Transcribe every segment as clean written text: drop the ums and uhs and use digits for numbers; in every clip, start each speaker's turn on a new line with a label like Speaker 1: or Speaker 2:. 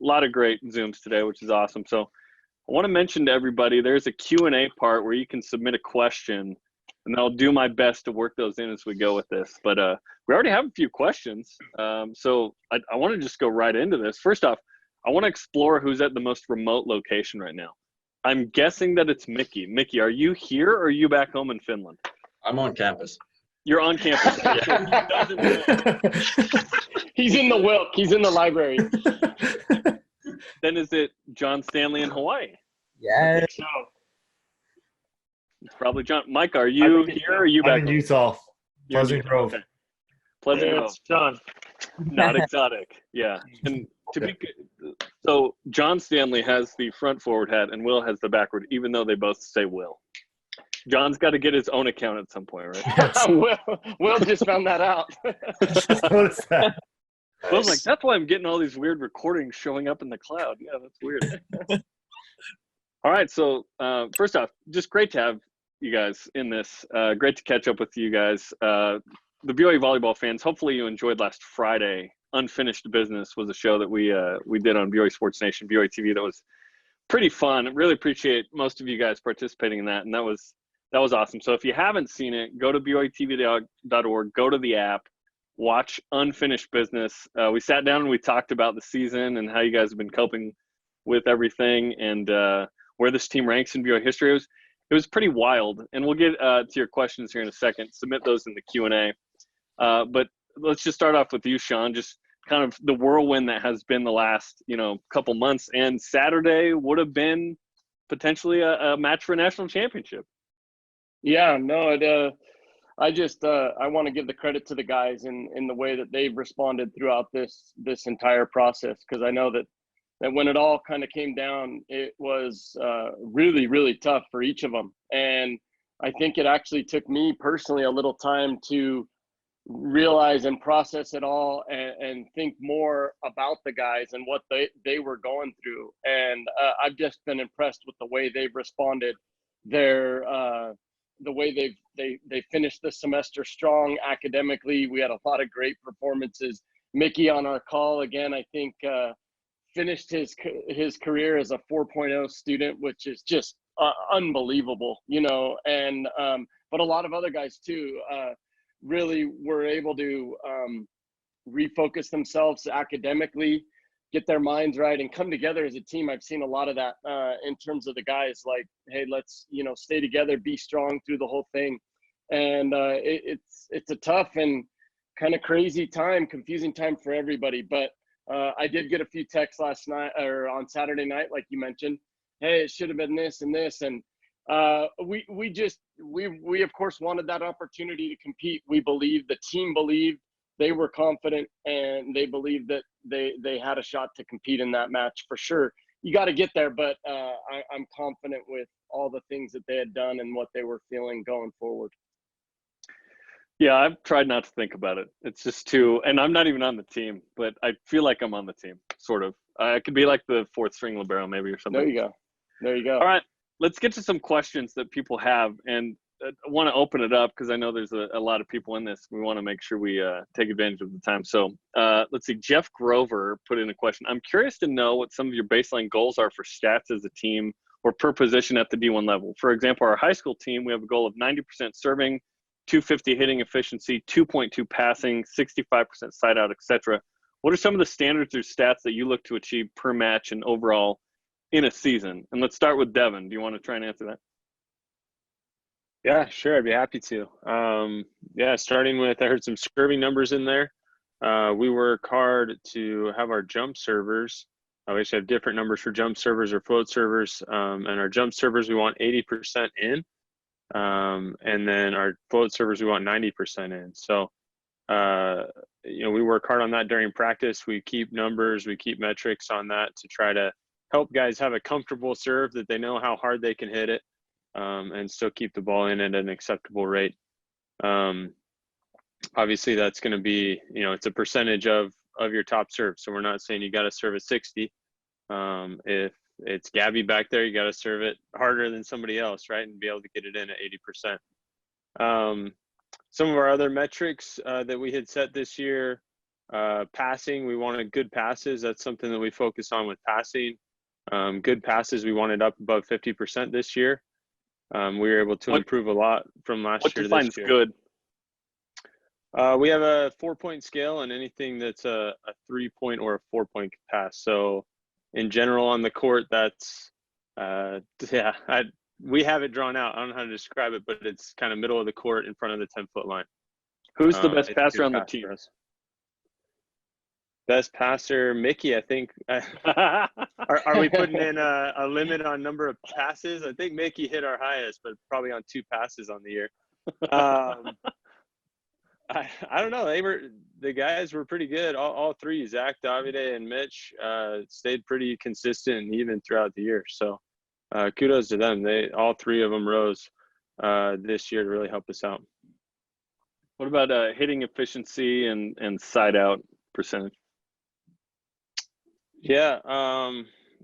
Speaker 1: lot of great Zooms today, which is awesome. So I want to mention to everybody, there's a Q&A part where you can submit a question, and I'll do my best to work those in as we go with this. But we already have a few questions, so I want to just go right into this. First off, I want to explore who's at the most remote location right now. I'm guessing that it's Mickey. Mickey, are you here or are you back home in Finland?
Speaker 2: I'm on campus.
Speaker 1: You're on campus.
Speaker 3: He's in the Wilk. He's in the library.
Speaker 1: Then is it John Stanley in Hawaii?
Speaker 4: Yeah.
Speaker 3: So,
Speaker 1: It's probably John. Mike, are you here or are you back
Speaker 4: I'm in
Speaker 1: home?
Speaker 4: Utah.
Speaker 1: You're in
Speaker 4: Pleasant
Speaker 1: Utah.
Speaker 4: Grove.
Speaker 1: Okay. Pleasant Grove.
Speaker 3: it's John.
Speaker 1: Not exotic. Yeah. And so John Stanley has the front forward hat and Will has the backward, even though they both say Will. John's got to get his own account at some point, right?
Speaker 3: Will just found that out.
Speaker 4: Just noticed that.
Speaker 1: I was like, that's why I'm getting all these weird recordings showing up in the cloud. Yeah, that's weird. All right. So first off, just great to have you guys in this. Great to catch up with you guys. The BYU volleyball fans, hopefully you enjoyed last Friday. Unfinished Business was a show that we did on BYU Sports Nation, BYU TV. That was pretty fun. I really appreciate most of you guys participating in that. And that was awesome. So if you haven't seen it, go to BYUtv.org, go to the app, watch Unfinished Business. We sat down and we talked about the season and how you guys have been coping with everything and where this team ranks in BYU history. It was pretty wild. And we'll get to your questions here in a second. Submit those in the Q&A. But let's just start off with you, Shawn. Just kind of the whirlwind that has been the last, couple months. And Saturday would have been potentially a match for a national championship.
Speaker 3: Yeah, no, I want to give the credit to the guys in the way that they've responded throughout this entire process, because I know that when it all kind of came down, it was really, really tough for each of them. And I think it actually took me personally a little time to realize and process it all and think more about the guys and what they were going through. And I've just been impressed with the way they've responded. The way they finished the semester strong academically. We had a lot of great performances. Mickey on our call again, I think finished his career as a 4.0 student, which is just unbelievable, and but a lot of other guys too really were able to refocus themselves academically, get their minds right, and come together as a team. I've seen a lot of that in terms of the guys, like, hey, let's stay together, be strong through the whole thing. And it's a tough and kind of crazy time, confusing time for everybody. But I did get a few texts last night or on Saturday night, like you mentioned, hey, it should have been this and this. And we of course wanted that opportunity to compete. We believed, the team believed, they were confident, and they believed that they had a shot to compete in that match for sure. You got to get there, but I'm confident with all the things that they had done and what they were feeling going forward.
Speaker 1: Yeah, I've tried not to think about it. It's just and I'm not even on the team, but I feel like I'm on the team, sort of. I could be like the fourth string libero maybe or something.
Speaker 3: There you go.
Speaker 1: All right, let's get to some questions that people have, and I want to open it up because I know there's a lot of people in this. We want to make sure we take advantage of the time. So let's see. Jeff Grover put in a question. I'm curious to know what some of your baseline goals are for stats as a team or per position at the D1 level. For example, our high school team, we have a goal of 90% serving, 250 hitting efficiency, 2.2 passing, 65% side out, etc. What are some of the standards or stats that you look to achieve per match and overall in a season? And let's start with Devin. Do you want to try and answer that?
Speaker 5: Yeah, sure. I'd be happy to. Starting with, I heard some serving numbers in there. We work hard to have our jump servers. We actually have different numbers for jump servers or float servers. And our jump servers, we want 80% in. And then our float servers, we want 90% in. So, we work hard on that during practice. We keep numbers, we keep metrics on that to try to help guys have a comfortable serve that they know how hard they can hit it. And still keep the ball in at an acceptable rate. Obviously, that's going to be, it's a percentage of your top serve. So we're not saying you got to serve at 60. If it's Gabby back there, you got to serve it harder than somebody else, right? And be able to get it in at 80%. Some of our other metrics that we had set this year, Passing, we wanted good passes. That's something that we focus on with passing. Good passes, we wanted up above 50% this year. We were able to improve a lot from last year to this year.
Speaker 1: Good?
Speaker 5: We have a 4-point scale, and anything that's a 3-point or a 4-point pass. So in general on the court, that's we have it drawn out. I don't know how to describe it, but it's kind of middle of the court in front of the 10-foot line.
Speaker 1: Who's the best passer on the team?
Speaker 5: Best passer, Mickey, I think. Are we putting in a limit on number of passes? I think Mickey hit our highest, but probably on 2 passes on the year. I don't know. The guys were pretty good. All 3, Zach, Davide, and Mitch, stayed pretty consistent even throughout the year. So kudos to them. All 3 of them rose this year to really help us out.
Speaker 1: What about hitting efficiency and side out percentage?
Speaker 5: Yeah,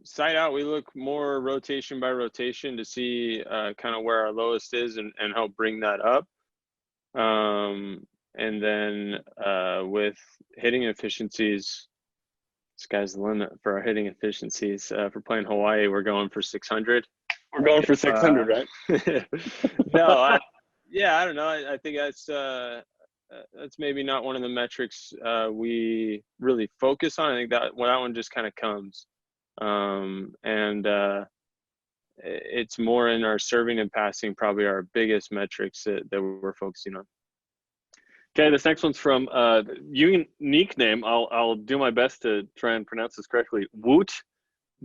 Speaker 5: side out, we look more rotation by rotation to see kind of where our lowest is and help bring that up. And then with hitting efficiencies, sky's the limit for our hitting efficiencies. For playing Hawaii, we're going for 600.
Speaker 1: We're going for 600, right?
Speaker 5: No, I don't know. I think that's maybe not one of the metrics we really focus on. I think that one just kind of comes. It's more in our serving and passing, probably our biggest metrics that we're focusing on.
Speaker 1: Okay, this next one's from unique name. I'll do my best to try and pronounce this correctly. Woot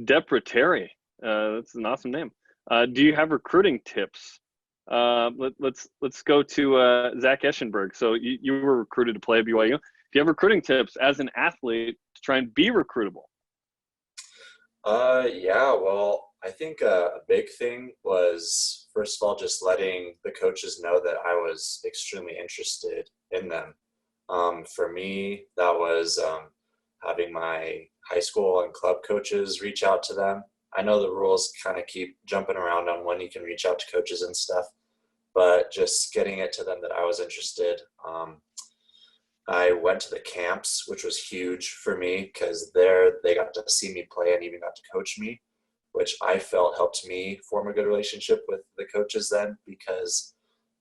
Speaker 1: Depreteri. That's an awesome name. Do you have recruiting tips? Let's go to Zach Eschenberg. So you were recruited to play at BYU. Do you have recruiting tips as an athlete to try and be recruitable?
Speaker 2: Yeah, well, I think a big thing was, first of all, just letting the coaches know that I was extremely interested in them. For me, that was having my high school and club coaches reach out to them. I know the rules kind of keep jumping around on when you can reach out to coaches and stuff, but just getting it to them that I was interested. I went to the camps, which was huge for me because there they got to see me play and even got to coach me, which I felt helped me form a good relationship with the coaches then, because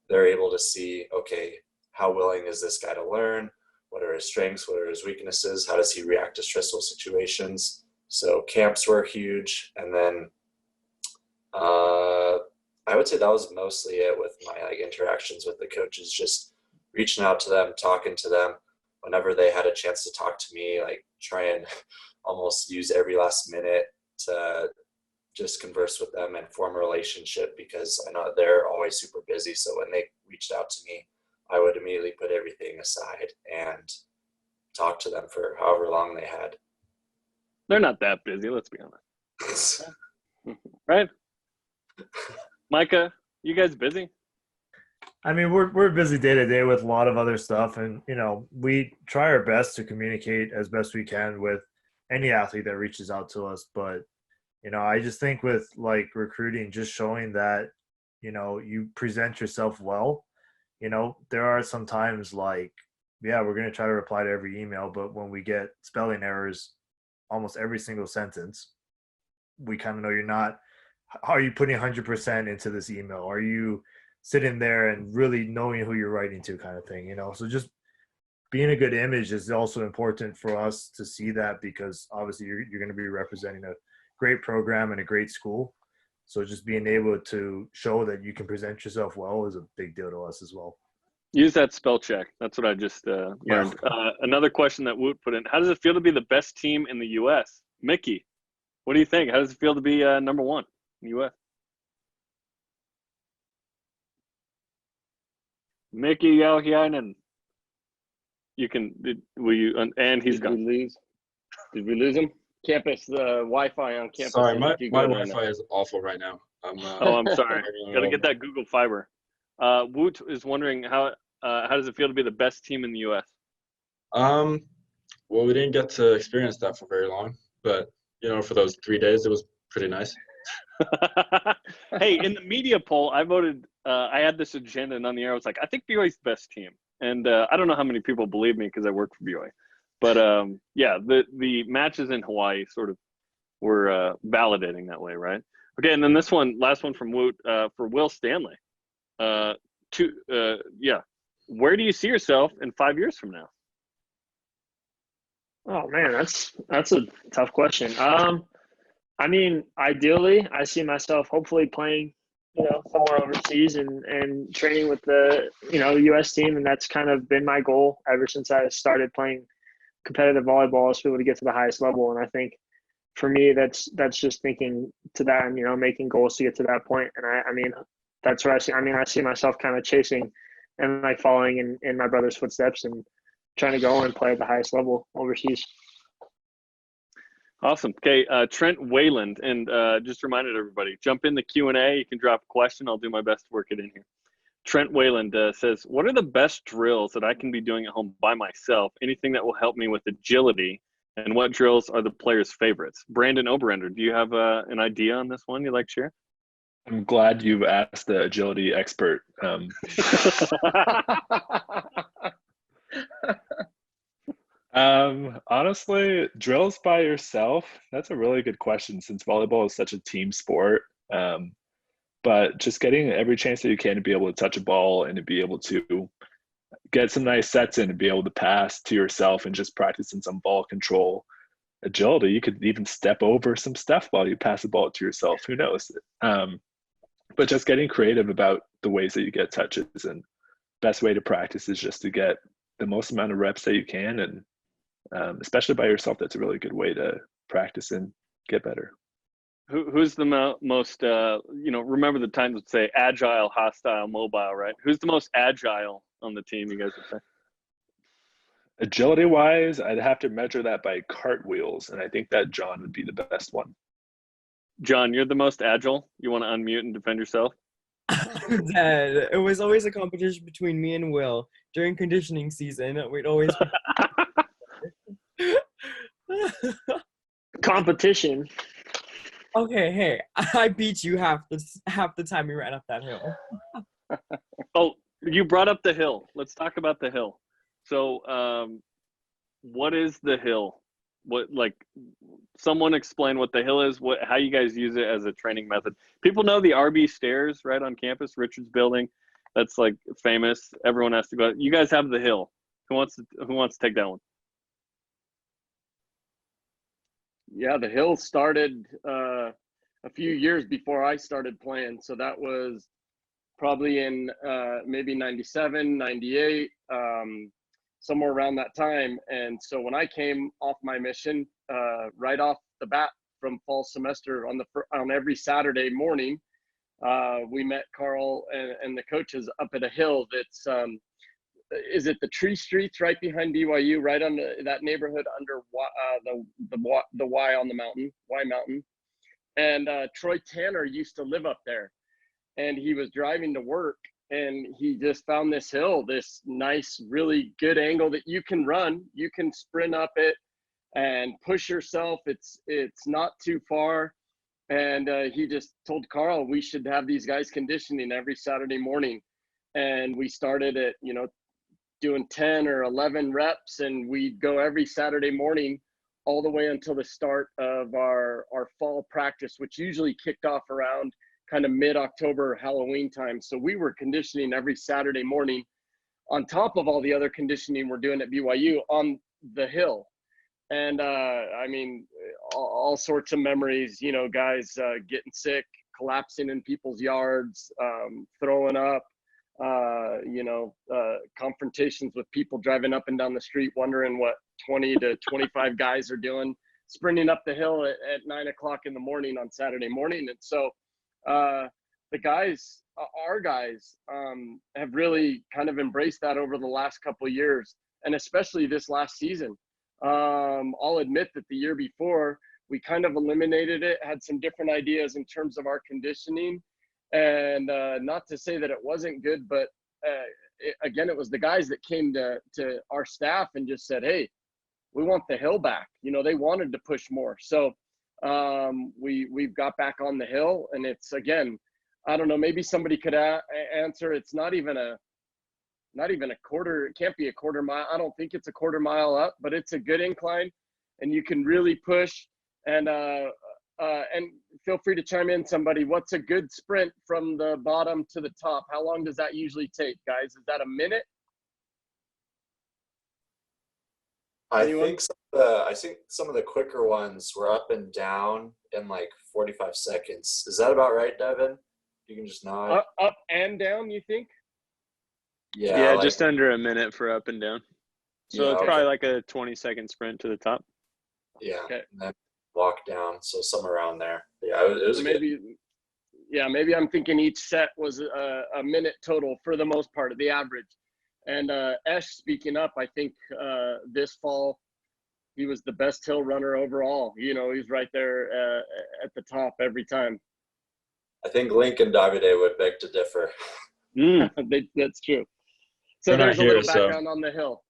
Speaker 2: they're able to see, okay, how willing is this guy to learn? What are his strengths? What are his weaknesses? How does he react to stressful situations? So camps were huge. And then I would say that was mostly it with my interactions with the coaches, just reaching out to them, talking to them whenever they had a chance to talk to me, try and almost use every last minute to just converse with them and form a relationship, because I know they're always super busy. So when they reached out to me, I would immediately put everything aside and talk to them for however long they had.
Speaker 1: They're not that busy, let's be honest. Right? Micah, you guys busy?
Speaker 4: I mean, we're busy day to day with a lot of other stuff, and we try our best to communicate as best we can with any athlete that reaches out to us. But I just think with recruiting, just showing that you present yourself well. There are some times we're going to try to reply to every email, but when we get spelling errors almost every single sentence, we kind of know you're not. Are you putting 100% into this email? Are you sitting there and really knowing who you're writing to, kind of thing? So just being a good image is also important for us to see that, because obviously you're going to be representing a great program and a great school. So just being able to show that you can present yourself well is a big deal to us as well.
Speaker 1: Use that spell check. That's what I just learned. Another question that Woot put in: how does it feel to be the best team in the U.S.? Mickey, what do you think? How does it feel to be number one in the U.S.? Mickey Jauhiainen. You can. Will you? And he's gone.
Speaker 3: Did we lose him? Campus, the Wi-Fi on campus.
Speaker 6: Sorry, my Wi-Fi is awful right now.
Speaker 1: I'm sorry. Got to get that Google Fiber. Woot is wondering how does it feel to be the best team in the U.S.?
Speaker 6: Well, we didn't get to experience that for very long, but for those 3 days, it was pretty nice.
Speaker 1: Hey, in the media poll, I voted. I had this agenda, and on the air, I was like, I think BYU's the best team, and I don't know how many people believe me because I work for BYU, But yeah, the matches in Hawaii sort of were validating that way, right? Okay, and then this one, last one from Woot for Will Stanley. Yeah, where do you see yourself in 5 years from now?
Speaker 7: Oh man, that's a tough question. I mean, ideally, I see myself hopefully playing, somewhere overseas and training with the, U.S. team, and that's kind of been my goal ever since I started playing competitive volleyball, is to be able to get to the highest level. And I think for me, that's just thinking to that and making goals to get to that point. And I mean, that's where I see. I mean, I see myself kind of chasing and like following in my brother's footsteps and trying to go and play at the highest level overseas.
Speaker 1: Awesome. Okay, Trent Wayland, and just reminded everybody, jump in the Q&A. You can drop a question. I'll do my best to work it in here. Trent Wayland says, what are the best drills that I can be doing at home by myself? Anything that will help me with agility? And what drills are the players' favorites? Brandon Oberender, do you have an idea on this one you'd like to share?
Speaker 8: I'm glad you've asked the agility expert. Honestly, drills by yourself, that's a really good question since volleyball is such a team sport. But just getting every chance that you can to be able to touch a ball and to be able to get some nice sets in and be able to pass to yourself and just practicing some ball control. Agility, you could even step over some stuff while you pass the ball to yourself. Who knows? But just getting creative about the ways that you get touches, and best way to practice is just to get the most amount of reps that you can, and especially by yourself, that's a really good way to practice and get better.
Speaker 1: Who's the most, remember the times would say agile, hostile, mobile, right? Who's the most agile on the team, you guys would say?
Speaker 8: Agility-wise, I'd have to measure that by cartwheels, and I think that John would be the best one.
Speaker 1: John, you're the most agile. You want to unmute and defend yourself?
Speaker 9: Dad, it was always a competition between me and Will during conditioning season. We'd always
Speaker 7: Competition.
Speaker 9: Okay, hey, I beat you half the time we ran up that hill.
Speaker 1: Oh, you brought up the hill. Let's talk about the hill. So, what is the hill? Someone explain what the hill is, how you guys use it as a training method. People know the RB stairs right on campus, Richards Building. That's like famous. Everyone has to go. You guys have the hill. Who wants to take that one?
Speaker 3: Yeah, the hill started a few years before I started playing. So that was probably in maybe 97, 98, somewhere around that time. And so when I came off my mission, right off the bat from fall semester on every Saturday morning, we met Carl and the coaches up at a hill that's, is it the Tree Streets right behind BYU, right on that neighborhood under the Y on the mountain, Y Mountain. And Troy Tanner used to live up there, and he was driving to work, and he just found this hill, this nice, really good angle that you can run. You can sprint up it and push yourself. It's not too far. And he just told Carl we should have these guys conditioning every Saturday morning. And we started at, doing 10 or 11 reps, and we'd go every Saturday morning all the way until the start of our fall practice, which usually kicked off around kind of mid-October, Halloween time. So we were conditioning every Saturday morning on top of all the other conditioning we're doing at BYU on the hill. And I mean, all sorts of memories, guys getting sick, collapsing in people's yards, throwing up, confrontations with people driving up and down the street, wondering what 20 to 25 guys are doing, sprinting up the hill at 9 o'clock in the morning on Saturday morning. And so the guys, our guys, have really kind of embraced that over the last couple of years, and especially this last season. I'll admit that the year before, we kind of eliminated it, had some different ideas in terms of our conditioning. And not to say that it wasn't good, but again, it was the guys that came to our staff and just said, hey, we want the hill back. They wanted to push more. So we've got back on the hill, and it's, again, I don't know, maybe somebody could answer. It's not even not even a quarter. It can't be a quarter mile. I don't think it's a quarter mile up, but it's a good incline, and you can really push. And feel free to chime in, somebody. What's a good sprint from the bottom to the top? How long does that usually take, guys? Is that a minute?
Speaker 2: I think some of the quicker ones were up and down in like 45 seconds. Is that about right, Devin? You can just nod.
Speaker 3: Up and down, you think?
Speaker 5: Yeah,
Speaker 2: like,
Speaker 5: just under a minute for up and down. So it's probably like a 20-second sprint to the top.
Speaker 2: Yeah,
Speaker 3: okay.
Speaker 2: And then walk down, so somewhere around there. Yeah, it was
Speaker 3: maybe.
Speaker 2: good.
Speaker 3: Yeah, maybe I'm thinking each set was a minute total for the most part of the average. And Esh, speaking up, I think this fall he was the best hill runner overall. You know, he's right there at the top every time.
Speaker 2: I think Link and Davide would beg to differ.
Speaker 3: That's true. So
Speaker 6: They're
Speaker 3: there's
Speaker 6: not
Speaker 3: a little
Speaker 6: here,
Speaker 3: background on the hill.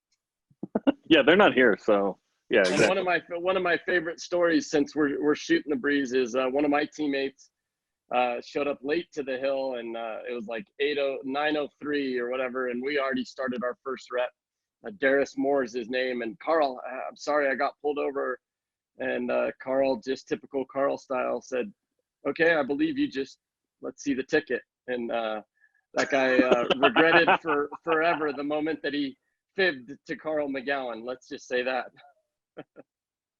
Speaker 1: Yeah, they're not here, so yeah.
Speaker 3: And
Speaker 1: Exactly.
Speaker 3: one of my favorite stories, since we're shooting the breeze, is one of my teammates showed up late to the hill, and it was like 9:03 or whatever, and we already started our first rep. Darius Moore is his name, and Carl, I'm sorry I got pulled over, and Carl, just typical Carl style, said, "Okay, I believe you, just let's see the ticket." And that guy regretted for forever the moment that he fibbed to Carl McGowan. Let's just say that.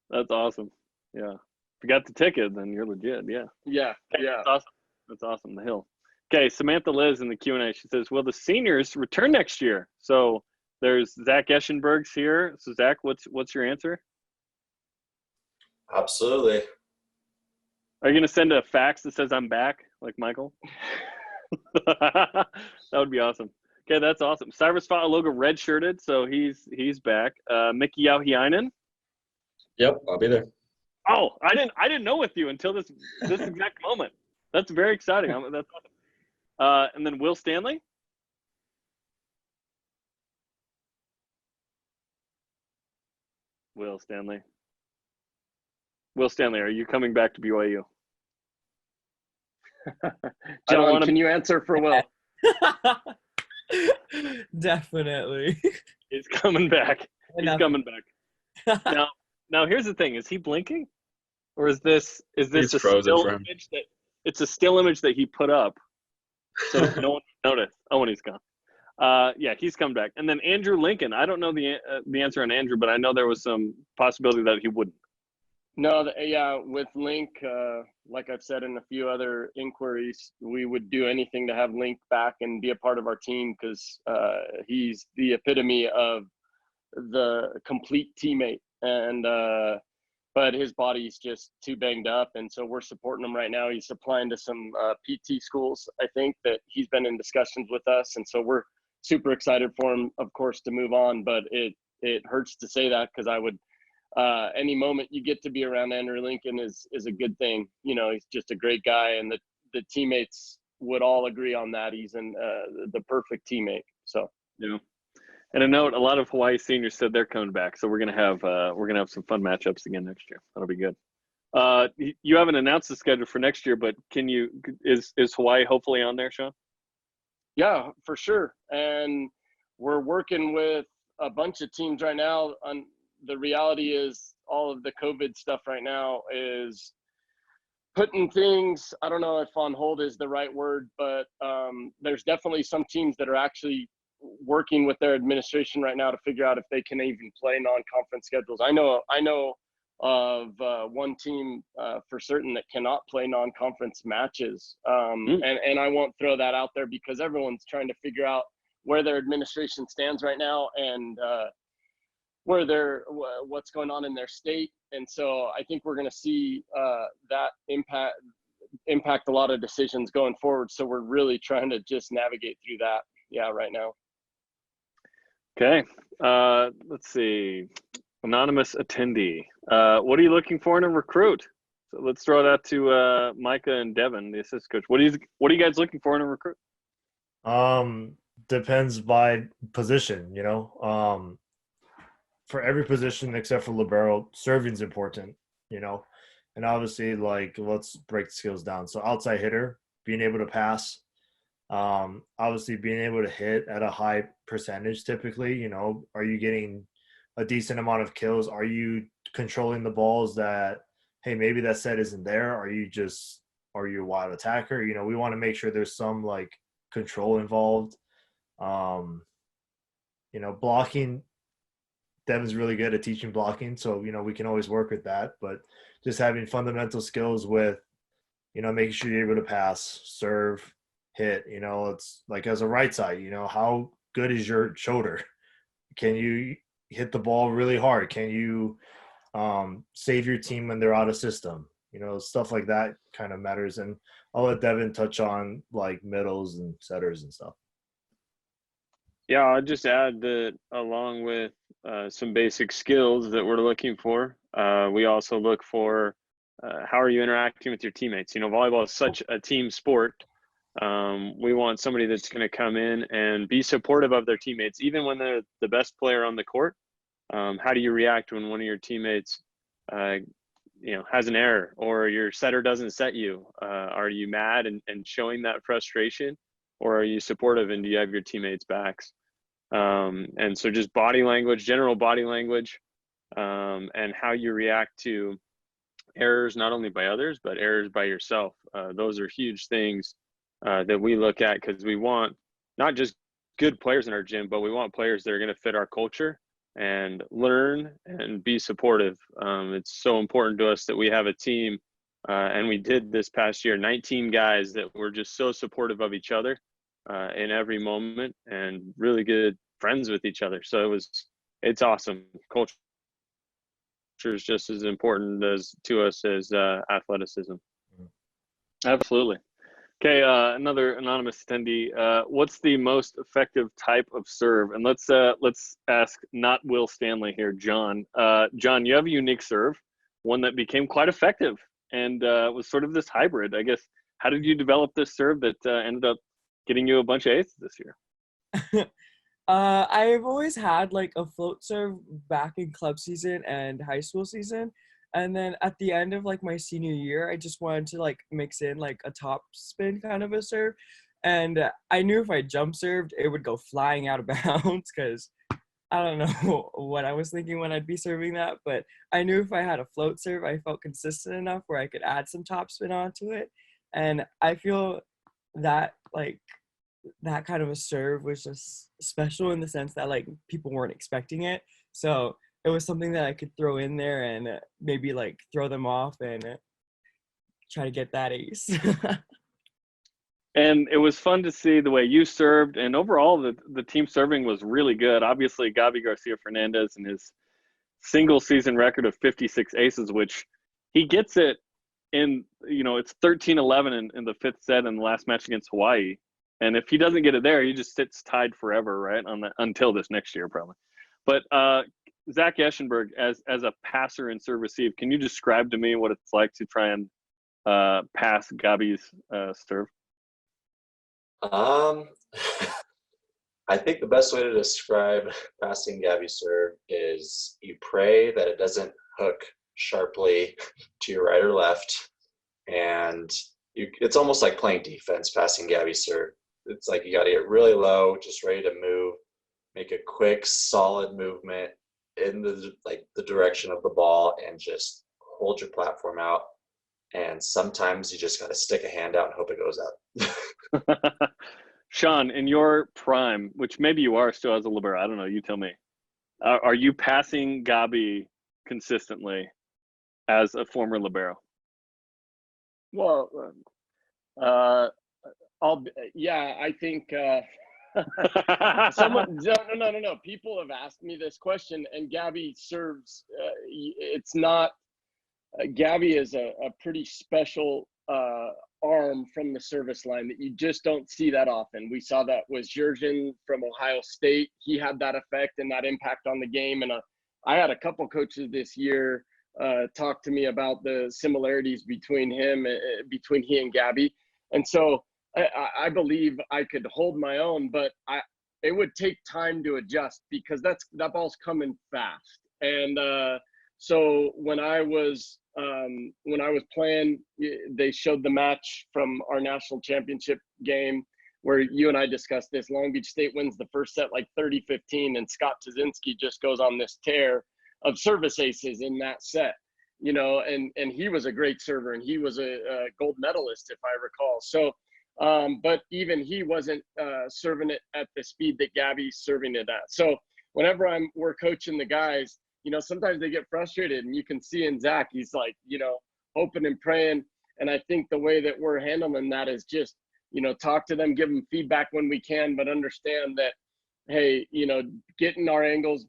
Speaker 1: That's awesome. Yeah. If you got the ticket, then you're legit. Yeah.
Speaker 3: Yeah.
Speaker 1: Okay,
Speaker 3: Yeah.
Speaker 1: That's awesome. That's awesome. The hill. Okay. Samantha Liz in the Q&A, she says, will the seniors return next year? So there's Zach Eschenberg's here. So Zach, what's your answer?
Speaker 2: Absolutely.
Speaker 1: Are you going to send a fax that says I'm back, like Michael? That would be awesome. Okay, that's awesome. Cyrus Fa'aloga red-shirted, so he's back. Mickey Yauhiainen.
Speaker 6: Yep, I'll be there.
Speaker 1: Oh, I didn't know with you until this exact moment. That's very exciting. That's awesome. And then Will Stanley. Will Stanley, are you coming back to BYU?
Speaker 3: John, can you answer for Will?
Speaker 9: Definitely.
Speaker 1: He's coming back. He's coming back. Now here's the thing: is he blinking, or is this
Speaker 6: He's
Speaker 1: a
Speaker 6: frozen
Speaker 1: still
Speaker 6: for him.
Speaker 1: image that it's a still image that he put up, so no one noticed? Oh, and he's gone. Yeah, he's coming back. And then Andrew Lincoln. I don't know the answer on Andrew, but I know there was some possibility that he wouldn't.
Speaker 3: No, yeah, with Link, like I've said in a few other inquiries, we would do anything to have Link back and be a part of our team, because he's the epitome of the complete teammate. And but his body's just too banged up, and so we're supporting him right now. He's applying to some PT schools, I think, that he's been in discussions with us, and so we're super excited for him, of course, to move on. But it hurts to say that, because I would. Any moment you get to be around Andrew Lincoln is a good thing. You know, he's just a great guy, and the teammates would all agree on that. He's the perfect teammate. So
Speaker 1: yeah. And a note: a lot of Hawaii seniors said they're coming back, so we're gonna have some fun matchups again next year. That'll be good. You haven't announced the schedule for next year, but is Hawaii hopefully on there, Shawn?
Speaker 3: Yeah, for sure. And we're working with a bunch of teams right now. The reality is all of the COVID stuff right now is putting things, I don't know if on hold is the right word, but there's definitely some teams that are actually working with their administration right now to figure out if they can even play non-conference schedules. I know of one team for certain that cannot play non-conference matches. And I won't throw that out there, because everyone's trying to figure out where their administration stands right now, and what's going on in their state. And so I think we're going to see that impact a lot of decisions going forward. So we're really trying to just navigate through that. Yeah, right now.
Speaker 1: Okay. Let's see. Anonymous attendee. What are you looking for in a recruit? So let's throw it out to Micah and Devin, the assistant coach. What are you guys looking for in a recruit?
Speaker 4: Depends by position, you know. For every position except for libero, serving's important, you know. And obviously, like, let's break the skills down. So outside hitter, being able to pass, Obviously, being able to hit at a high percentage typically, you know, are you getting a decent amount of kills? Are you controlling the balls that, hey, maybe that set isn't there? Are you a wild attacker? You know, we want to make sure there's some like control involved. You know, blocking, Devin's really good at teaching blocking, so you know we can always work with that. But just having fundamental skills with, you know, making sure you're able to pass, serve, hit. You know, it's like as a right side, you know, how good is your shoulder? Can you hit the ball really hard? Can you save your team when they're out of system? You know, stuff like that kind of matters. And I'll let Devin touch on like middles and setters and stuff.
Speaker 5: Yeah, I'll just add that along with some basic skills that we're looking for, we also look for how are you interacting with your teammates? You know, volleyball is such a team sport. We want somebody that's going to come in and be supportive of their teammates, even when they're the best player on the court. How do you react when one of your teammates, you know, has an error or your setter doesn't set you? Are you mad and showing that frustration, or are you supportive and do you have your teammates' backs? And so just body language, general body language, and how you react to errors, not only by others, but errors by yourself. Those are huge things that we look at because we want not just good players in our gym, but we want players that are going to fit our culture and learn and be supportive. It's so important to us that we have a team, and we did this past year, 19 guys that were just so supportive of each other in every moment and really good friends with each other. So it's awesome. Culture is just as important to us as athleticism.
Speaker 1: Absolutely. Okay, another anonymous attendee. What's the most effective type of serve? And let's ask not Will Stanley here, John. John, you have a unique serve, one that became quite effective and was sort of this hybrid, I guess. How did you develop this serve that ended up getting you a bunch of aces this year?
Speaker 9: I've always had like a float serve back in club season and high school season. And then at the end of like my senior year, I just wanted to like mix in like a top spin kind of a serve. And I knew if I jump served, it would go flying out of bounds because I don't know what I was thinking when I'd be serving that. But I knew if I had a float serve, I felt consistent enough where I could add some top spin onto it. And I feel that like that kind of a serve was just special in the sense that like people weren't expecting it. So it was something that I could throw in there and maybe like throw them off and try to get that ace.
Speaker 1: And it was fun to see the way you served, and overall the team serving was really good. Obviously, Gabi Garcia Fernandez and his single season record of 56 aces, which he gets it in, you know, it's 13-11 in the fifth set in the last match against Hawaii. And if he doesn't get it there, he just sits tied forever, right? Until this next year, probably. But Zach Eschenberg, as a passer in serve receive, can you describe to me what it's like to try and pass Gabi's serve?
Speaker 2: I think the best way to describe passing Gabi's serve is you pray that it doesn't hook sharply to your right or left, and it's almost like playing defense passing Gabi's serve. It's like you got to get really low, just ready to move, make a quick, solid movement in the direction of the ball, and just hold your platform out. And sometimes you just got to stick a hand out and hope it goes up.
Speaker 1: Shawn, in your prime, which maybe you are still as a libero, I don't know, you tell me. Are you passing Gabi consistently as a former libero?
Speaker 3: Well, I think someone, no. People have asked me this question, and Gabi serves. It's not. Gabi is a pretty special arm from the service line that you just don't see that often. We saw that with Jordan from Ohio State. He had that effect and that impact on the game. And I had a couple coaches this year talk to me about the similarities between he and Gabi. And so I believe I could hold my own, but it would take time to adjust because that ball's coming fast. And so when I was playing, they showed the match from our national championship game where you and I discussed this. Long Beach State wins the first set like 30-15, and Scott Tazinski just goes on this tear of service aces in that set, you know, and he was a great server, and he was a gold medalist, if I recall. So, but even he wasn't serving it at the speed that Gabby's serving it at. So whenever we're coaching the guys, you know, sometimes they get frustrated, and you can see in Zach, he's like, you know, hoping and praying. And I think the way that we're handling that is just, you know, talk to them, give them feedback when we can, but understand that, hey, you know, getting our angles,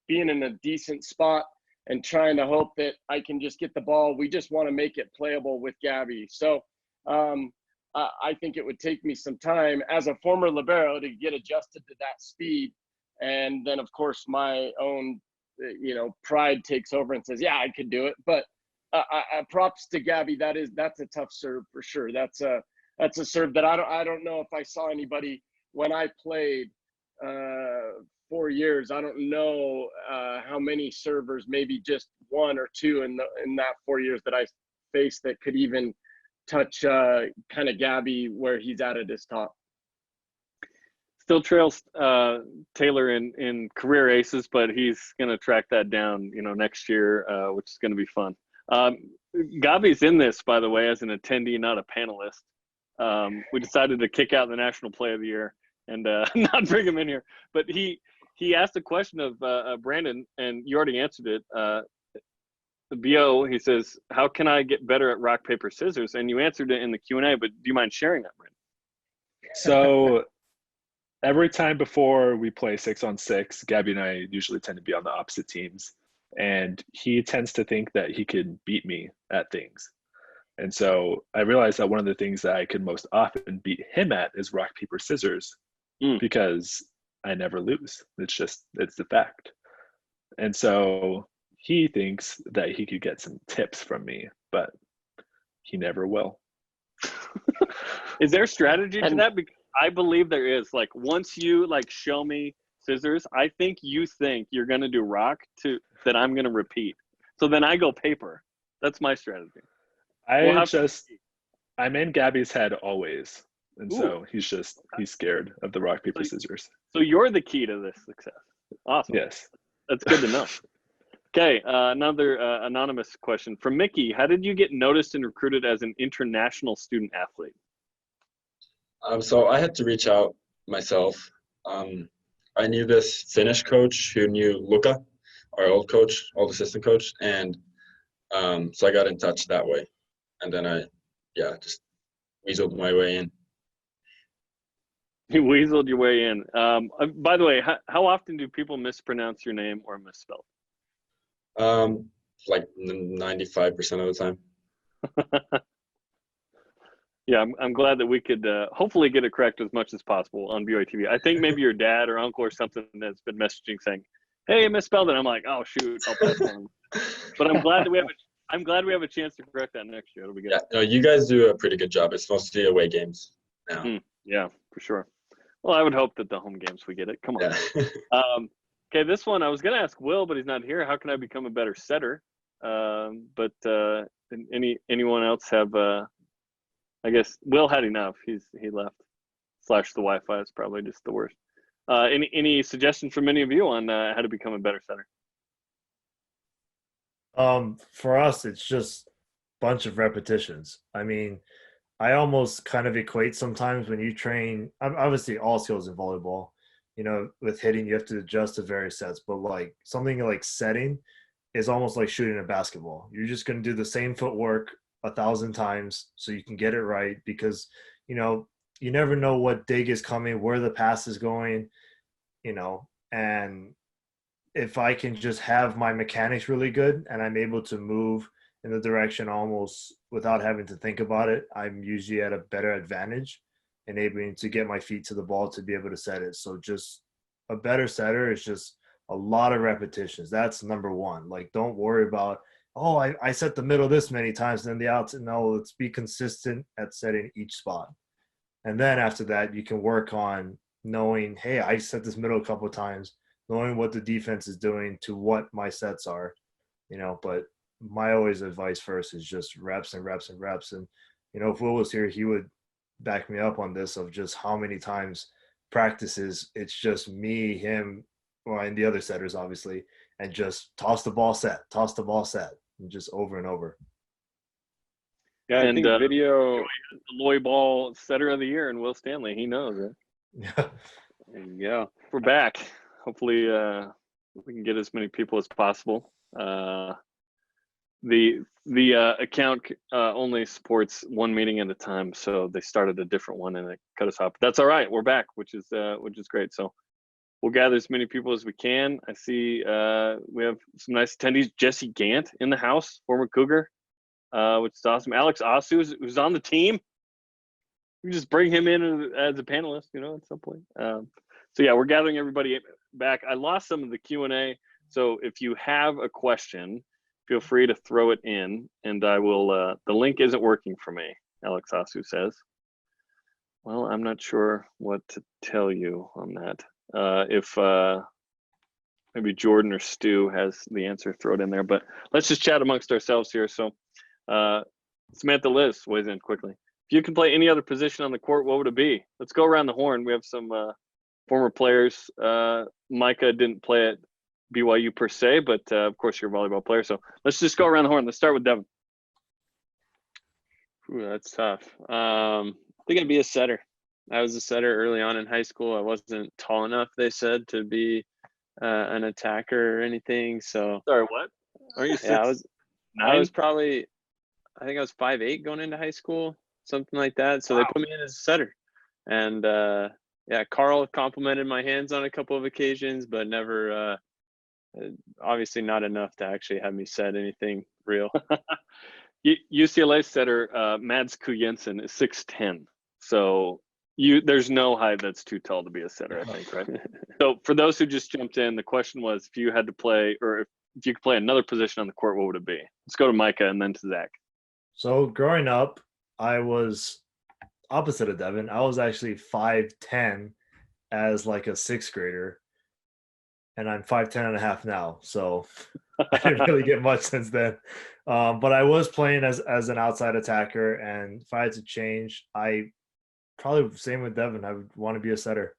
Speaker 3: being in a decent spot, and trying to hope that I can just get the ball. We just want to make it playable with Gabby. So I think it would take me some time as a former libero to get adjusted to that speed. And then, of course, my own, you know, pride takes over and says, yeah, I could do it. But props to Gabby. That's a tough serve for sure. That's a serve that I don't know if I saw anybody when I played 4 years. I don't know how many servers, maybe just one or two in that 4 years that I faced that could even touch kind of Gabby where he's at his top.
Speaker 1: Still trails Taylor in career aces, but he's going to track that down, you know, next year, which is going to be fun. Gabi's in this, by the way, as an attendee, not a panelist. We decided to kick out the National Play of the Year and not bring him in here. But he asked a question of Brandon, and you already answered it. The BO, he says, how can I get better at rock, paper, scissors? And you answered it in the Q&A, but do you mind sharing that, Brandon?
Speaker 8: So every time before we play 6-on-6, Gabby and I usually tend to be on the opposite teams. And he tends to think that he can beat me at things. And so I realized that one of the things that I could most often beat him at is rock, paper, scissors, because I never lose. It's the fact. And so he thinks that he could get some tips from me, but he never will.
Speaker 1: Is there strategy to that? Because I believe there is. Like, once you show me scissors, I think you're going to do rock that I'm going to repeat. So then I go paper. That's my strategy.
Speaker 8: I'm in Gabby's head always. And so he's scared of the rock, paper, scissors.
Speaker 1: So you're the key to this success. Awesome.
Speaker 8: Yes.
Speaker 1: That's good to know. Okay, another anonymous question from Mickey. How did you get noticed and recruited as an international student athlete?
Speaker 6: So I had to reach out myself. I knew this Finnish coach who knew Luka, our old assistant coach, and so I got in touch that way. And then I just weaseled my way in.
Speaker 1: You weaseled your way in. By the way, how often do people mispronounce your name or misspell?
Speaker 6: Like 95% of the time.
Speaker 1: Yeah, I'm glad that we could hopefully get it correct as much as possible on BYU TV. I think maybe your dad or uncle or something has been messaging saying, "Hey, I misspelled it." I'm like, "Oh shoot, I'll pass on." But I'm glad that we have a chance to correct that next year. It'll be good.
Speaker 6: Yeah, no, you guys do a pretty good job. It's supposed to be away games now.
Speaker 1: Yeah, for sure. Well, I would hope that the home games we get it. Come on. Yeah. Okay, this one I was going to ask Will, but he's not here. How can I become a better setter? But anyone else have? I guess Will had enough. He left. / the Wi-Fi is probably just the worst. Any suggestions from any of you on how to become a better setter?
Speaker 4: For us, it's just a bunch of repetitions. I mean, I almost kind of equate sometimes when you train, obviously all skills in volleyball, you know, with hitting, you have to adjust to various sets, but like something like setting is almost like shooting a basketball. You're just going to do the same footwork 1,000 times so you can get it right, because, you know, you never know what dig is coming, where the pass is going, you know, and if I can just have my mechanics really good and I'm able to move in the direction almost without having to think about it, I'm usually at a better advantage, enabling to get my feet to the ball to be able to set it. So just a better setter is just a lot of repetitions. That's number one. Like, don't worry about, oh, I set the middle this many times and then the outs. No, let's be consistent at setting each spot. And then after that, you can work on knowing, hey, I set this middle a couple of times, knowing what the defense is doing to what my sets are, you know. But my always advice first is just reps and reps and reps. And, you know, if Will was here, he would back me up on this of just how many times practices it's just me, him, well, and the other setters obviously, and just toss the ball set, and just over and over.
Speaker 5: Yeah, I think video.
Speaker 1: The Volleyball setter of the year and Will Stanley. He knows it.
Speaker 4: Yeah.
Speaker 1: Yeah, we're back. Hopefully, we can get as many people as possible. The account only supports one meeting at a time, so they started a different one and it cut us off. But that's all right. We're back, which is great. So we'll gather as many people as we can. I see we have some nice attendees. Jesse Gant in the house, former Cougar, which is awesome. Alex Asu, who's on the team. We can just bring him in as a panelist, at some point. So yeah, we're gathering everybody back. I lost some of the Q&A, so if you have a question, feel free to throw it in, and I will. The link isn't working for me, Alex Asu says. Well, I'm not sure what to tell you on that. If maybe Jordan or Stu has the answer, throw it in there. But let's just chat amongst ourselves here. So Samantha Liz weighs in quickly. If you can play any other position on the court, what would it be? Let's go around the horn. We have some former players. Micah didn't play at BYU per se, but of course you're a volleyball player. So let's just go around the horn. Let's start with Devin.
Speaker 5: Ooh, that's tough. I think I'd be a setter. I was a setter early on in high school. I wasn't tall enough, they said, to be an attacker or anything. So
Speaker 1: Sorry, what? Are you 6'9"?
Speaker 5: I was probably, I think I was 5'8" going into high school, something like that. So They put me in as a setter. And yeah, Carl complimented my hands on a couple of occasions, but never, obviously not enough to actually have me set anything real.
Speaker 1: UCLA setter Mads Kujensen is 6'10". So there's no height that's too tall to be a setter, I think, right? So for those who just jumped in, the question was if you had to play, or if you could play another position on the court, what would it be? Let's go to Micah and then to Zach.
Speaker 4: So growing up, I was opposite of Devin. I was actually 5'10" as like a sixth grader, and I'm 5'10" and a half now. So I didn't really get much since then. But I was playing as an outside attacker, and if I had to change, I probably same with Devin. I would want to be a setter.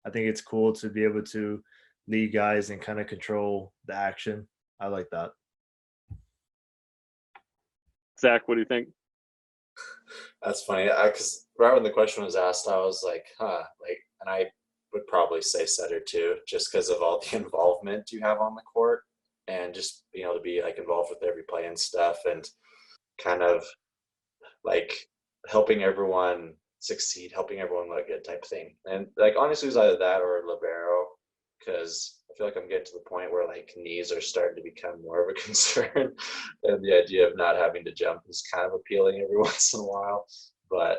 Speaker 4: I think it's cool to be able to lead guys and kind of control the action. I like that.
Speaker 1: Zach, what do you think?
Speaker 2: That's funny, because right when the question was asked, I was like, and I would probably say setter too, just because of all the involvement you have on the court and just being able to be like involved with every play and stuff, and kind of like helping everyone succeed, helping everyone look good type thing. And like honestly, it was either that or libero, because I feel like I'm getting to the point where like knees are starting to become more of a concern, and the idea of not having to jump is kind of appealing every once in a while. But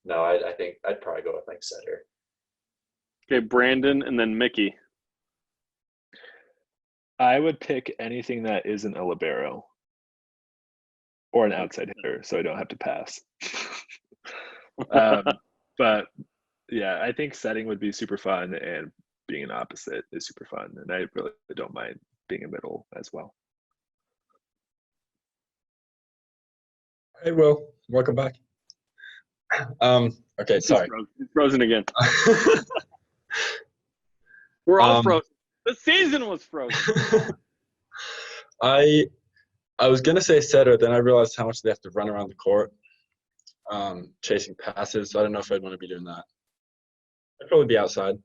Speaker 2: no, I think I'd probably go with like setter.
Speaker 1: Okay, Brandon and then Mickey.
Speaker 8: I would pick anything that isn't a libero or an outside hitter, so I don't have to pass. But yeah, I think setting would be super fun, and being an opposite is super fun, and I really don't mind being a middle as well.
Speaker 6: Hey, Will, welcome back. Okay, sorry.
Speaker 1: He's frozen again. We're all frozen. The season was frozen.
Speaker 6: I was gonna say setter, then I realized how much they have to run around the court, chasing passes. So I don't know if I'd want to be doing that. I'd probably be outside.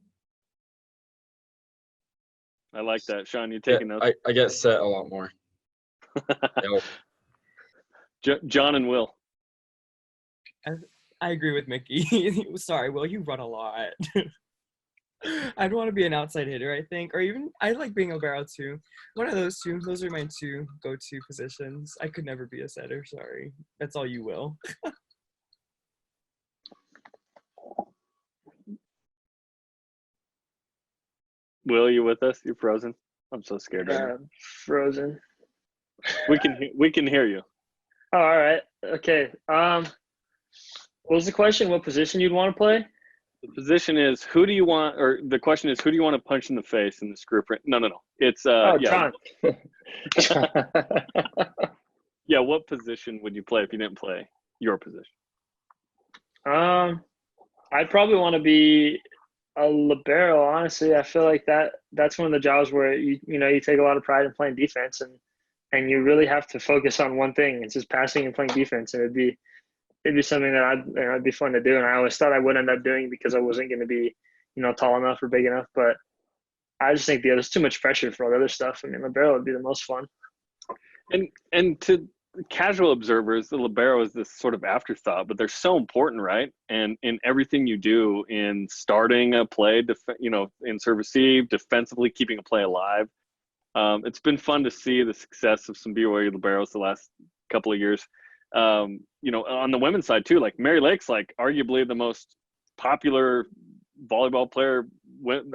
Speaker 1: I like that, Shawn. You taking notes?
Speaker 6: I get set a lot more.
Speaker 1: John and Will.
Speaker 9: I agree with Mickey. Sorry, Will, you run a lot. I'd want to be an outside hitter, I think, or even I like being a libero too. One of those two. Those are my two go-to positions. I could never be a setter. Sorry, that's all you, Will.
Speaker 1: Will, you with us? You're frozen. I'm so scared.
Speaker 7: Frozen.
Speaker 1: We can hear you.
Speaker 7: Oh, all right. Okay. What was the question? What position you'd want to play?
Speaker 1: The position is who do you want, or the question is who do you want to punch in the face in this group? No. It's
Speaker 7: John.
Speaker 1: Yeah, what position would you play if you didn't play your position?
Speaker 7: I'd probably want to be a libero. Honestly, I feel like that's one of the jobs where you take a lot of pride in playing defense, and you really have to focus on one thing. It's just passing and playing defense, and it'd be something that I'd be fun to do. And I always thought I would end up doing because I wasn't going to be tall enough or big enough. But I just think there's too much pressure for all the other stuff. I mean, libero would be the most fun.
Speaker 1: And to casual observers, the libero is this sort of afterthought, but they're so important, right? And in everything you do, in starting a play, in serve receive, defensively keeping a play alive. It's been fun to see the success of some BYU liberos the last couple of years. On the women's side too, like Mary Lake's like arguably the most popular volleyball player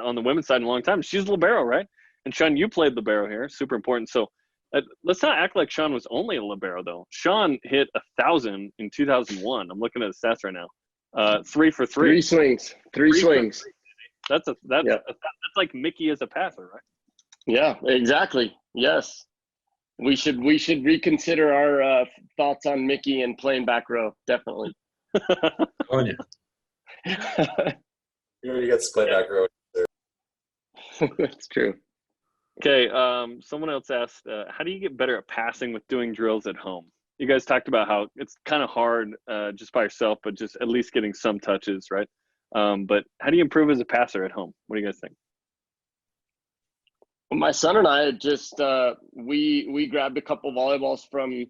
Speaker 1: on the women's side in a long time. She's libero, right? And Shawn, you played libero here, super important. So let's not act like Shawn was only a libero though. Shawn hit 1,000 in 2001. I'm looking at the stats right now. 3 for 3.
Speaker 3: Three swings.
Speaker 1: That's like Mickey as a passer, right?
Speaker 3: Yeah, exactly. Yes. We should reconsider our thoughts on Mickey and playing back row. Definitely.
Speaker 6: Oh yeah.
Speaker 2: You get split back row.
Speaker 3: That's true.
Speaker 1: Okay, someone else asked, how do you get better at passing with doing drills at home? You guys talked about how it's kind of hard just by yourself, but just at least getting some touches, right? But how do you improve as a passer at home? What do you guys think?
Speaker 3: Well, my son and I just we grabbed a couple volleyballs from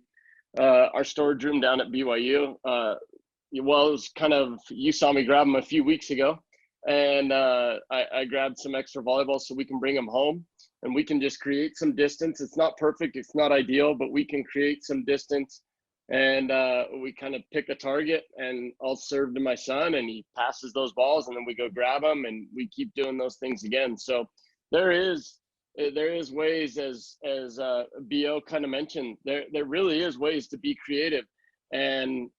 Speaker 3: our storage room down at BYU. Well, it was kind of, you saw me grab them a few weeks ago, and I grabbed some extra volleyballs so we can bring them home and we can just create some distance. It's not perfect, it's not ideal, but we can create some distance, and we kind of pick a target, and I'll serve to my son and he passes those balls, and then we go grab them and we keep doing those things again. So there is ways, as BO kind of mentioned, there really is ways to be creative. And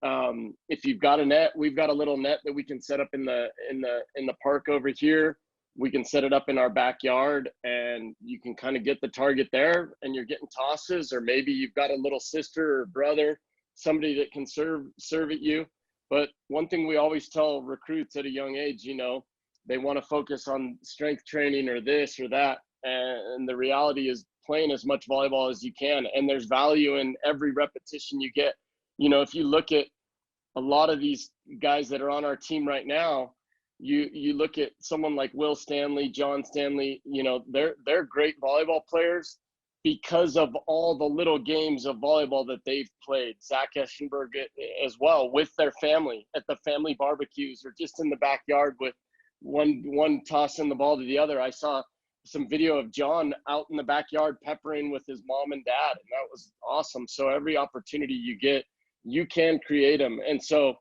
Speaker 3: if you've got a net, we've got a little net that we can set up in the park over here. We can set it up in our backyard, and you can kind of get the target there, and you're getting tosses, or maybe you've got a little sister or brother, somebody that can serve at you. But one thing we always tell recruits at a young age, they want to focus on strength training or this or that. And the reality is playing as much volleyball as you can. And there's value in every repetition you get. If you look at a lot of these guys that are on our team right now, you look at someone like Will Stanley, John Stanley, they're great volleyball players because of all the little games of volleyball that they've played. Zach Eschenberg as well, with their family at the family barbecues, or just in the backyard with one tossing the ball to the other. I saw some video of John out in the backyard peppering with his mom and dad, and that was awesome. So every opportunity you get, you can create them. And so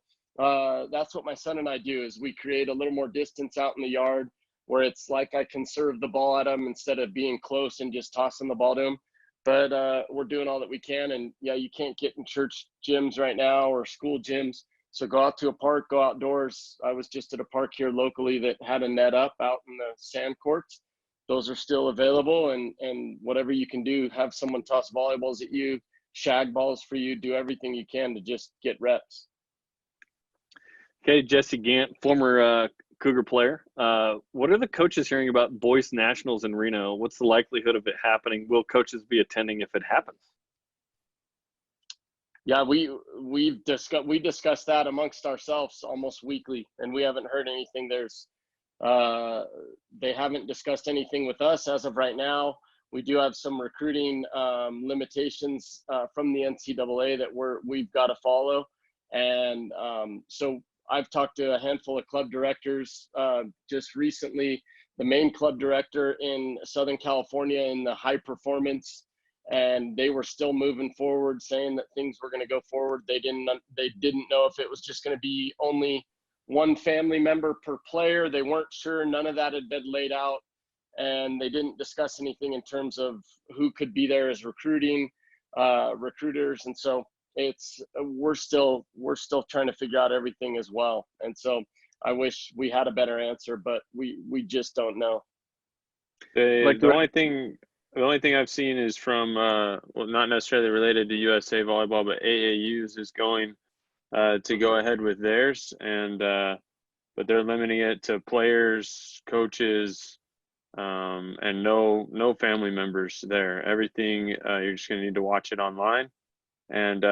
Speaker 3: that's what my son and I do, is we create a little more distance out in the yard, where it's like I can serve the ball at him instead of being close and just tossing the ball to him. But we're doing all that we can. And yeah, you can't get in church gyms right now or school gyms. So go out to a park, go outdoors. I was just at a park here locally that had a net up out in the sand courts. Those are still available, and whatever you can do, have someone toss volleyballs at you, shag balls for you, do everything you can to just get reps.
Speaker 1: Okay, Jesse Gant, former Cougar player. What are the coaches hearing about boys nationals in Reno? What's the likelihood of it happening? Will coaches be attending if it happens?
Speaker 3: Yeah, we discuss that amongst ourselves almost weekly, and we haven't heard anything. They haven't discussed anything with us as of right now. We do have some recruiting limitations from the NCAA that we've got to follow, and so I've talked to a handful of club directors just recently. The main club director in Southern California in the high performance, and they were still moving forward, saying that things were going to go forward. They didn't know if it was just going to be only one family member per player. They weren't sure. None of that had been laid out, and they didn't discuss anything in terms of who could be there as recruiters. And so we're still trying to figure out everything as well. And so I wish we had a better answer, but we just don't know.
Speaker 5: The only thing I've seen is from well, not necessarily related to USA Volleyball, but AAUs is going to go ahead with theirs, and but they're limiting it to players, coaches, and no family members there. Everything you're just going to need to watch it online. And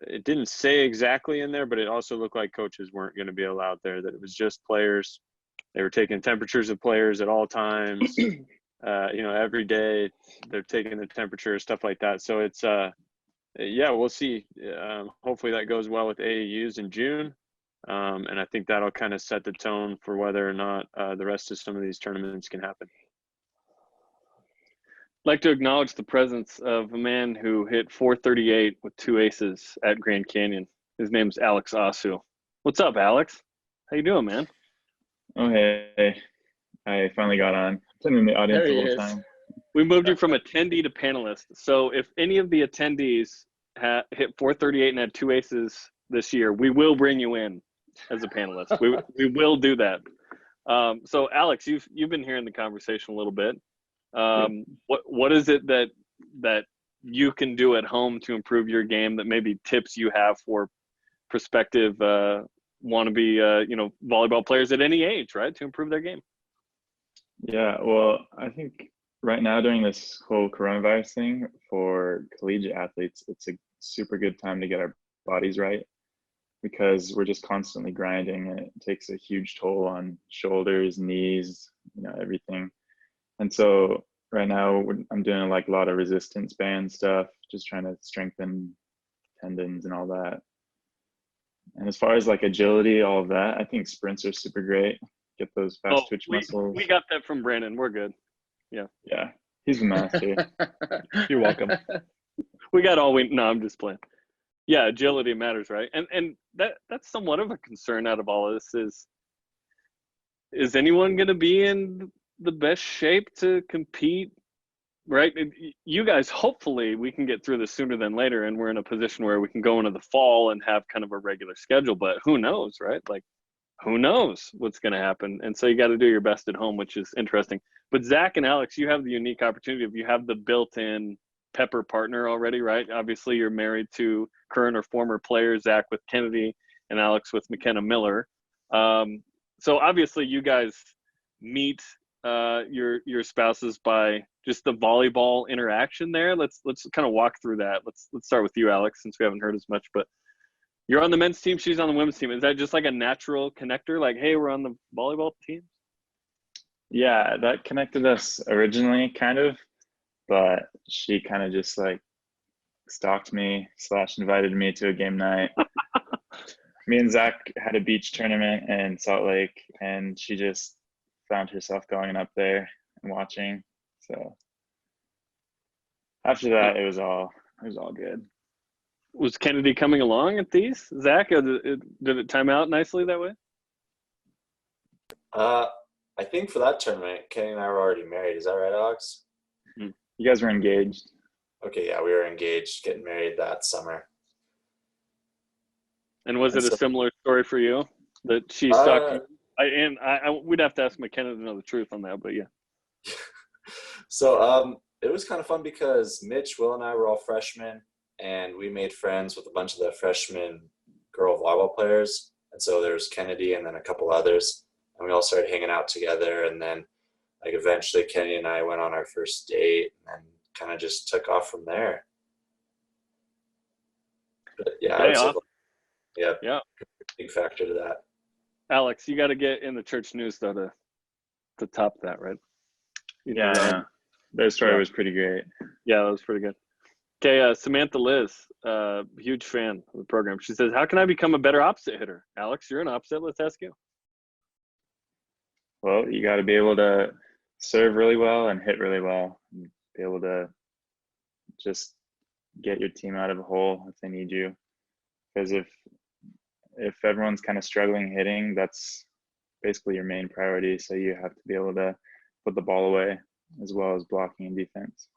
Speaker 5: it didn't say exactly in there, but it also looked like coaches weren't going to be allowed there, that it was just players. They were taking temperatures of players at all times. Every day they're taking the temperature, stuff like that. So it's, we'll see. Hopefully that goes well with AAUs in June. And I think that'll kind of set the tone for whether or not the rest of some of these tournaments can happen. I'd like to acknowledge the presence of a man who hit 438 with 2 aces at Grand Canyon. His name's Alex Asu. What's up, Alex? How you doing, man?
Speaker 10: Oh, hey. I finally got on. I've been in the audience the whole time.
Speaker 1: We moved you from attendee to panelist. So if any of the attendees hit 438 and had 2 aces this year, we will bring you in as a panelist. We will do that. So Alex, you've been hearing the conversation a little bit. What is it that you can do at home to improve your game, that maybe tips you have for prospective wannabe volleyball players at any age, right, to improve their game?
Speaker 10: Yeah, well, I think right now during this whole coronavirus thing, for collegiate athletes, it's a super good time to get our bodies right, because we're just constantly grinding, and it takes a huge toll on shoulders, knees, everything. And so right now I'm doing like a lot of resistance band stuff, just trying to strengthen tendons and all that. And as far as like agility, all of that, I think sprints are super great. Get those fast twitch muscles.
Speaker 1: We got that from Brandon. We're good. Yeah.
Speaker 10: Yeah. He's a master.
Speaker 8: You're welcome.
Speaker 1: We got no, I'm just playing. Yeah, agility matters, right? And that's somewhat of a concern out of all of this is anyone going to be in the best shape to compete, right? You guys, hopefully we can get through this sooner than later, and we're in a position where we can go into the fall and have kind of a regular schedule, but who knows, right? Like, who knows what's going to happen? And so you got to do your best at home, which is interesting. But Zach and Alex, you have the unique opportunity of, you have the built-in Pepper partner already, right? Obviously you're married to current or former players, Zach with Kennedy and Alex with McKenna Miller. So obviously you guys meet your spouses by just the volleyball interaction there. Let's kind of walk through that. Let's start with you, Alex, since we haven't heard as much. But you're on the men's team, she's on the women's team. Is that just like a natural connector? Like, hey, we're on the volleyball team?
Speaker 10: Yeah, that connected us originally, kind of, but she kind of just like stalked me / invited me to a game night. Me and Zach had a beach tournament in Salt Lake, and she just found herself going up there and watching. So after that, it was all good.
Speaker 1: Was Kennedy coming along at these, Zach? Did it time out nicely that way?
Speaker 2: I think for that tournament, Kenny and I were already married. Is that right, Alex?
Speaker 10: You guys were engaged.
Speaker 2: Okay, yeah, we were engaged, getting married that summer.
Speaker 1: And was it a similar story for you, that she stalked you? We'd have to ask McKenna to know the truth on that, but yeah.
Speaker 2: So it was kind of fun because Mitch, Will, and I were all freshmen, and we made friends with a bunch of the freshman girl volleyball players. And so there was Kennedy and then a couple others, and we all started hanging out together. And then like eventually Kenny and I went on our first date, and then kind of just took off from there. But yeah, yeah, big factor to that.
Speaker 1: Alex, you got to get in the church news though to top that, right?
Speaker 10: Yeah, their story was pretty great.
Speaker 1: Yeah, that was pretty good. Okay, Samantha Liz, huge fan of the program. She says, how can I become a better opposite hitter? Alex, you're an opposite. Let's ask you.
Speaker 10: Well, you got to be able to serve really well and hit really well. And be able to just get your team out of a hole if they need you. Because if everyone's kind of struggling hitting, that's basically your main priority. So you have to be able to put the ball away as well as blocking and defense.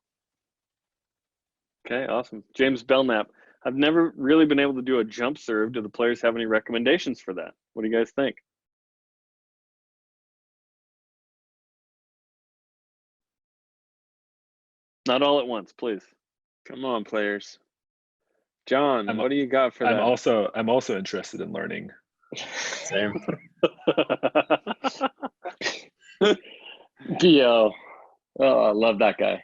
Speaker 1: Okay, awesome. James Belknap, I've never really been able to do a jump serve. Do the players have any recommendations for that? What do you guys think? Not all at once, please.
Speaker 5: Come on, players. John, what do you got for that?
Speaker 8: I'm also interested in learning.
Speaker 6: Same.
Speaker 3: Gio. Oh, I love that guy.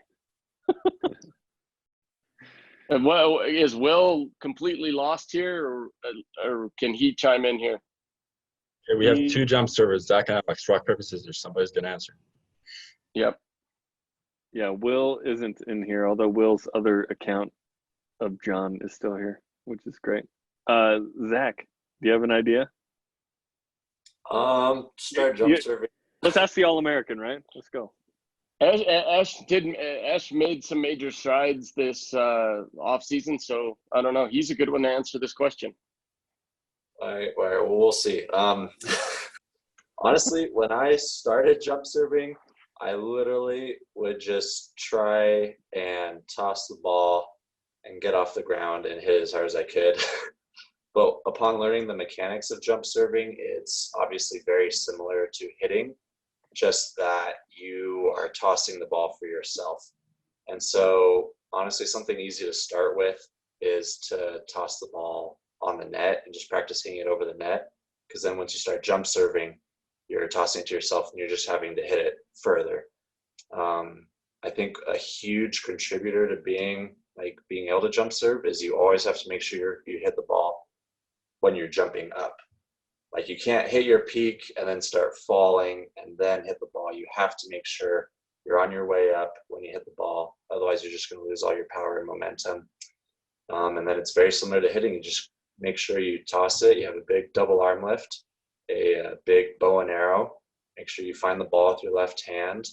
Speaker 3: And what is Will completely lost here, or can he chime in here?
Speaker 6: Okay, we have two jump servers. Zach and Alex. Rock, paper, scissors. Somebody's gonna answer.
Speaker 3: Yep.
Speaker 1: Yeah, Will isn't in here, although Will's other account of John is still here, which is great. Zach, do you have an idea?
Speaker 2: Start jump serving.
Speaker 1: Let's ask the All-American, right? Let's go.
Speaker 3: Ash made some major strides this off season, so I don't know. He's a good one to answer this question.
Speaker 2: All right, well, we'll see. Honestly, when I started jump serving, I literally would just try and toss the ball and get off the ground and hit as hard as I could. But upon learning the mechanics of jump serving, it's obviously very similar to hitting, just that you are tossing the ball for yourself. And so honestly, something easy to start with is to toss the ball on the net and just practice hitting it over the net. Because then once you start jump serving, you're tossing it to yourself and you're just having to hit it further. I think a huge contributor to being able to jump serve is you always have to make sure you hit the ball when you're jumping up. Like you can't hit your peak and then start falling and then hit the ball. You have to make sure you're on your way up when you hit the ball. Otherwise, you're just going to lose all your power and momentum. And then it's very similar to hitting. You just make sure you toss it. You have a big double arm lift, a big bow and arrow. Make sure you find the ball with your left hand,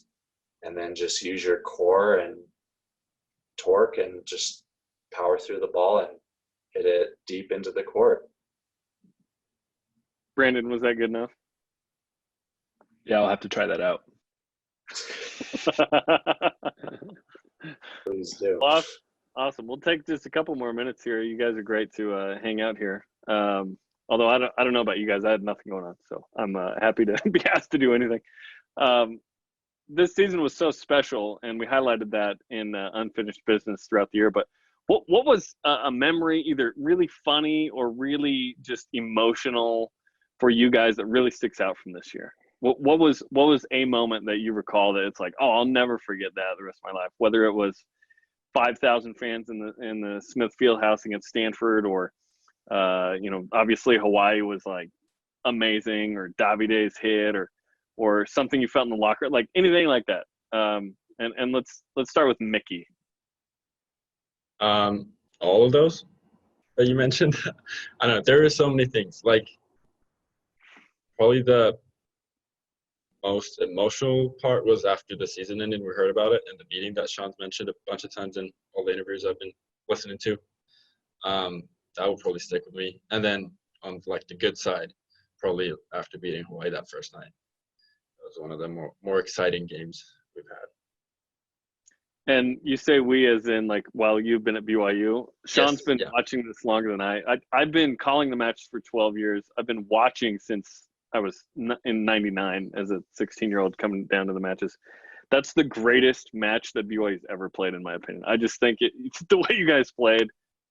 Speaker 2: and then just use your core and torque and just power through the ball and hit it deep into the court.
Speaker 1: Brandon, was that good enough?
Speaker 8: Yeah, I'll have to try that out.
Speaker 2: Please do.
Speaker 1: Awesome. We'll take just a couple more minutes here. You guys are great to hang out here. Although I don't know about you guys. I had nothing going on, so I'm happy to be asked to do anything. This season was so special, and we highlighted that in Unfinished Business throughout the year. But what was a memory, either really funny or really just emotional for you guys, that really sticks out from this year? What was a moment that you recall that it's like, oh, I'll never forget that the rest of my life? Whether it was 5,000 fans in the Smith Fieldhouse against Stanford, or obviously Hawaii was like amazing, or Davide's hit, or something you felt in the locker, like anything like that. And let's start with Mickey.
Speaker 6: All of those that you mentioned. I don't know. There are so many things. Like probably the most emotional part was after the season ended. We heard about it, and the meeting that Shawn's mentioned a bunch of times in all the interviews I've been listening to. That will probably stick with me. And then on like the good side, probably after beating Hawaii that first night. That was one of the more exciting games we've had.
Speaker 1: And you say we as in like while you've been at BYU. Shawn's been watching this longer than I've been calling the matches for 12 years. I've been watching since I was in 99 as a 16-year-old coming down to the matches. That's the greatest match that BYU's ever played, in my opinion. I just think it's the way you guys played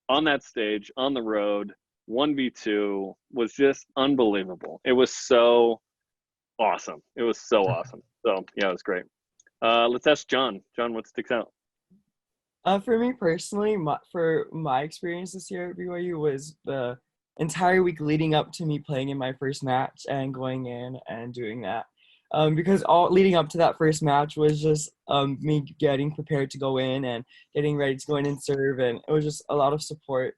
Speaker 1: on that stage, on the road, 1v2 was just unbelievable. It was so awesome. It was so awesome. So, yeah, it was great. Let's ask John. John, what sticks out?
Speaker 9: For me personally, for my experience this year at BYU was the entire week leading up to me playing in my first match and going in and doing that. Because all leading up to that first match was just me getting prepared to go in and getting ready to go in and serve, and it was just a lot of support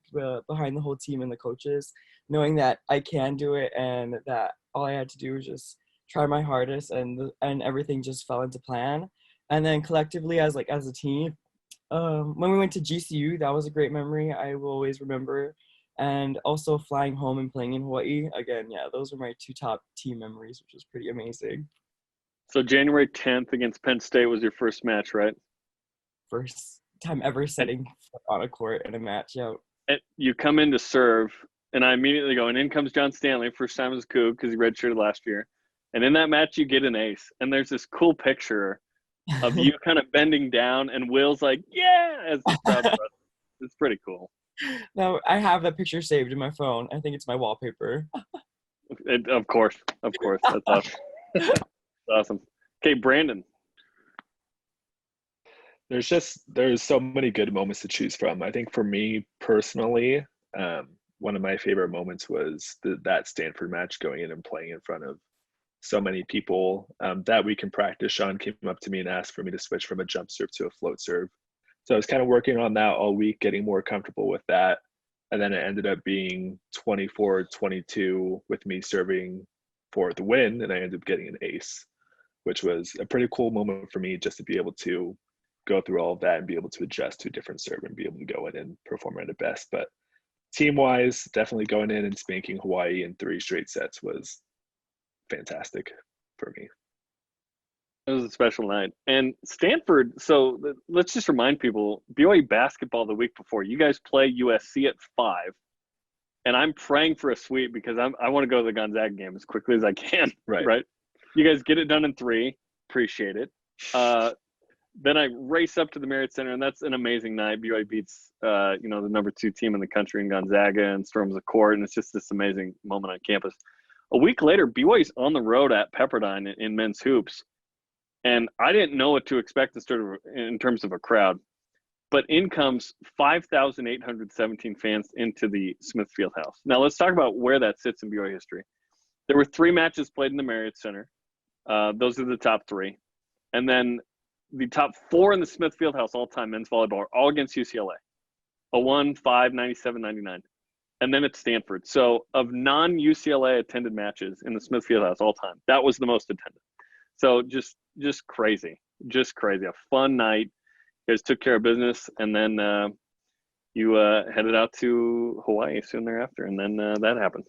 Speaker 9: behind the whole team and the coaches, knowing that I can do it and that all I had to do was just try my hardest, and everything just fell into plan. And then collectively as a team, when we went to GCU, that was a great memory I will always remember. And also flying home and playing in Hawaii. Again, yeah, those were my two top team memories, which was pretty amazing.
Speaker 1: So January 10th against Penn State was your first match, right?
Speaker 9: First time ever setting foot on a court in a match, yeah.
Speaker 1: And you come in to serve, and I immediately go, and in comes John Stanley, first time as a Coug because he redshirted last year. And in that match, you get an ace. And there's this cool picture of you kind of bending down, and Will's like, yeah, as the crowd. It's pretty cool.
Speaker 9: No, I have that picture saved in my phone. I think it's my wallpaper.
Speaker 1: Of course. That's awesome. That's awesome. Okay, Brandon.
Speaker 8: There's so many good moments to choose from. I think for me personally, one of my favorite moments was that Stanford match, going in and playing in front of so many people. That week in practice, Shawn came up to me and asked for me to switch from a jump serve to a float serve. So I was kind of working on that all week, getting more comfortable with that. And then it ended up being 24-22 with me serving for the win, and I ended up getting an ace, which was a pretty cool moment for me, just to be able to go through all of that and be able to adjust to a different serve and be able to go in and perform at the best. But team-wise, definitely going in and spanking Hawaii in 3 straight sets was fantastic for me.
Speaker 1: It was a special night. And Stanford, so let's just remind people, BYU basketball the week before, you guys play USC at 5. And I'm praying for a sweep because I want to go to the Gonzaga game as quickly as I can. Right? You guys get it done in 3. Appreciate it. Then I race up to the Marriott Center, and that's an amazing night. BYU beats, the number 2 team in the country in Gonzaga and storms the court, and it's just this amazing moment on campus. A week later, BYU's on the road at Pepperdine in men's hoops, and I didn't know what to expect in terms of a crowd. But in comes 5,817 fans into the Smith Fieldhouse. Now, let's talk about where that sits in BYU history. There were 3 matches played in the Marriott Center. Those are the top 3. And then the top 4 in the Smith Fieldhouse all-time men's volleyball are all against UCLA. 01, 5, 97, 99. And then it's Stanford. So of non-UCLA attended matches in the Smith Fieldhouse all time, that was the most attended. So just crazy. Just crazy. A fun night. You guys took care of business, and then you headed out to Hawaii soon thereafter, and then that happened.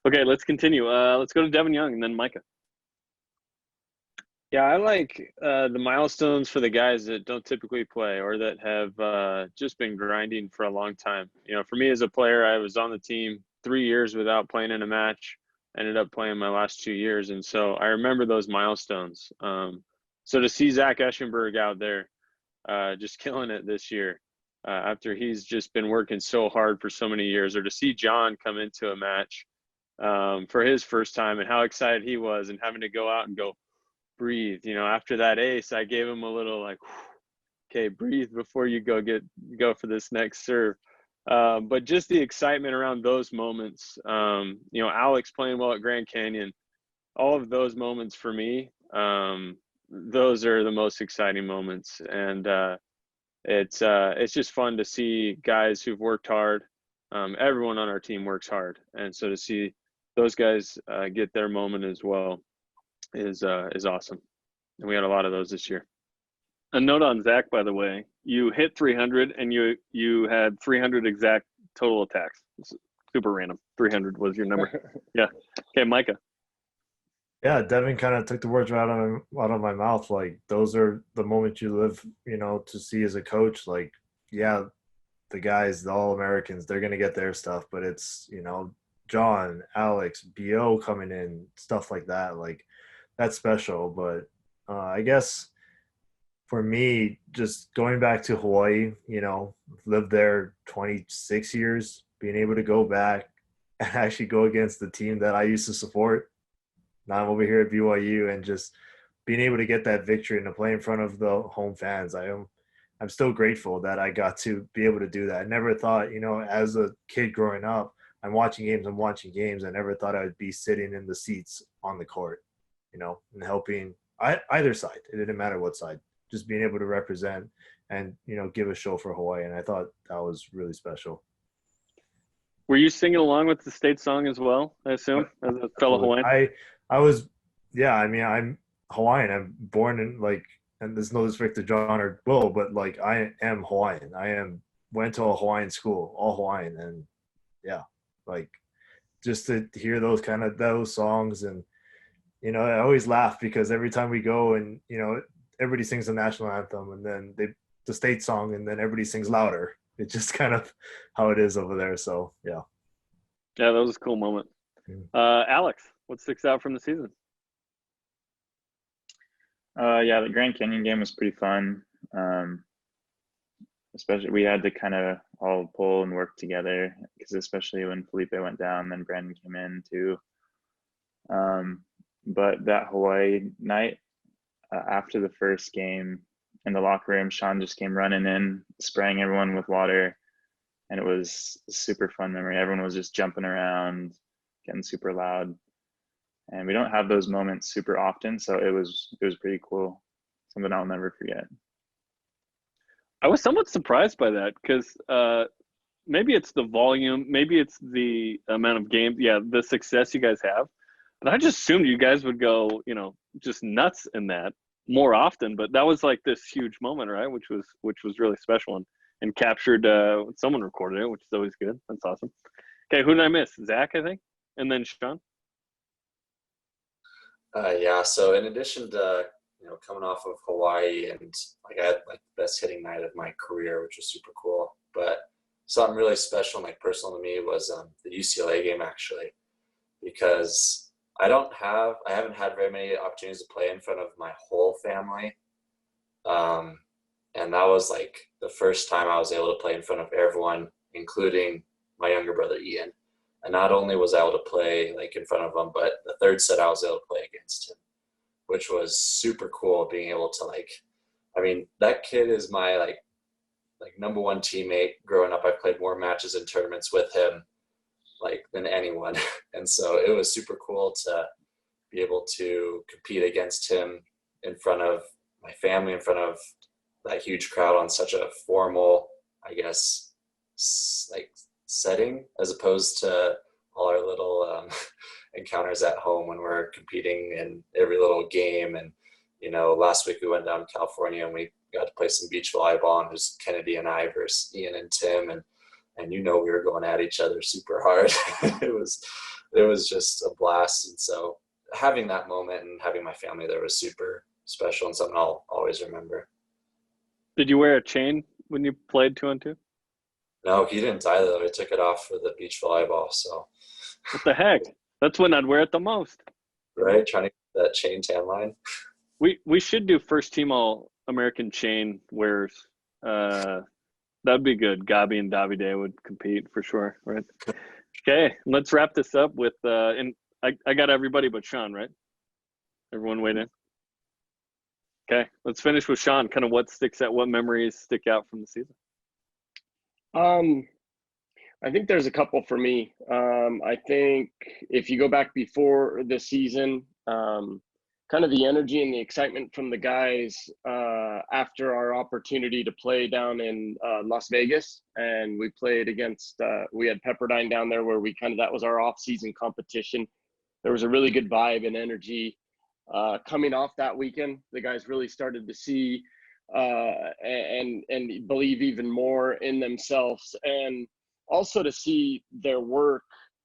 Speaker 1: Okay, let's continue. Let's go to Devin Young and then Micah.
Speaker 5: Yeah, I like the milestones for the guys that don't typically play or that have just been grinding for a long time. For me as a player, I was on the team 3 years without playing in a match, ended up playing my last 2 years. And so I remember those milestones. So to see Zach Eschenberg out there just killing it this year after he's just been working so hard for so many years, or to see John come into a match for his first time and how excited he was and having to go out and go, breathe. After that ace, I gave him a little like, okay, breathe before you go for this next serve. But just the excitement around those moments, Alex playing well at Grand Canyon, all of those moments for me, those are the most exciting moments. And it's just fun to see guys who've worked hard. Everyone on our team works hard. And so to see those guys get their moment as well is awesome. And we had a lot of those this year. A note on Zach, by the way, you hit 300 and you had 300 exact total attacks. It's super random. 300 was your number. Yeah. Okay, Micah.
Speaker 4: Yeah, Devin kind of took the words right out of my mouth. Like, those are the moments you live, to see as a coach. Like, yeah, the guys, the All-Americans, they're going to get their stuff, but it's, John, Alex, BO coming in, stuff like that. Like, that's special. But I guess for me, just going back to Hawaii, lived there 26 years, being able to go back and actually go against the team that I used to support. Now I'm over here at BYU, and just being able to get that victory and to play in front of the home fans. I'm still grateful that I got to be able to do that. I never thought, as a kid growing up, I'm watching games. I never thought I would be sitting in the seats on the court, and helping either side. It didn't matter what side, just being able to represent and, give a show for Hawaii. And I thought that was really special.
Speaker 1: Were you singing along with the state song as well, I assume, as a fellow Hawaiian?
Speaker 4: I was, yeah, I'm Hawaiian. I'm born in, and there's no disrespect to John or Will, but, I am Hawaiian. Went to a Hawaiian school, all Hawaiian. And, yeah, just to hear those songs. And, I always laugh because every time we go and, everybody sings the national anthem and then the state song and then everybody sings louder. It's just kind of how it is over there. So, yeah.
Speaker 1: Yeah, that was a cool moment. Alex, what sticks out from the season?
Speaker 10: Yeah, the Grand Canyon game was pretty fun. especially we had to kind of all pull and work together, because especially when Felipe went down, then Brandon came in too. But that Hawaii night, after the first game in the locker room, Shawn just came running in, spraying everyone with water, and it was a super fun memory. Everyone was just jumping around, getting super loud, and we don't have those moments super often, so it was pretty cool. Something I'll never forget.
Speaker 1: I was somewhat surprised by that because maybe it's the volume, maybe it's the amount of games, the success you guys have. But I just assumed you guys would go, just nuts in that more often. But that was like this huge moment, right? Which was really special and captured. Someone recorded it, which is always good. That's awesome. Okay, who did I miss? Zach, I think, and then Shawn.
Speaker 2: Yeah. So in addition to coming off of Hawaii, and I had like the best hitting night of my career, which was super cool. But something really special and like personal to me was the UCLA game, actually, because I haven't had very many opportunities to play in front of my whole family. And that was like the first time I was able to play in front of everyone, including my younger brother, Ian. And not only was I able to play like in front of him, but the third set I was able to play against him, which was super cool, being able to that kid is my like number one teammate growing up. I've played more matches and tournaments with him than anyone. And so it was super cool to be able to compete against him in front of my family, in front of that huge crowd on such a formal, I guess, setting, as opposed to all our little encounters at home when we're competing in every little game. And, last week we went down to California and we got to play some beach volleyball, and it was Kennedy and I versus Ian and Tim. And we were going at each other super hard. It was just a blast. And so having that moment and having my family there was super special and something I'll always remember.
Speaker 1: Did you wear a chain when you played 2-on-2?
Speaker 2: No, he didn't either. I took it off for the beach volleyball. So
Speaker 1: what the heck? That's when I'd wear it the most.
Speaker 2: Right? Trying to get that chain tan line.
Speaker 1: We should do first team all American chain wearers. That'd be good. Gabi and Davide would compete for sure, right? Okay, let's wrap this up with and I got everybody but Shawn, right? Everyone weighed in. Okay, let's finish with Shawn. Kind of what memories stick out from the season?
Speaker 3: I think there's a couple for me. I think if you go back before the season, kind of the energy and the excitement from the guys after our opportunity to play down in Las Vegas, and we played against we had Pepperdine down there where that was our off-season competition. There was a really good vibe and energy coming off that weekend. The guys really started to see and believe even more in themselves, and also to see their work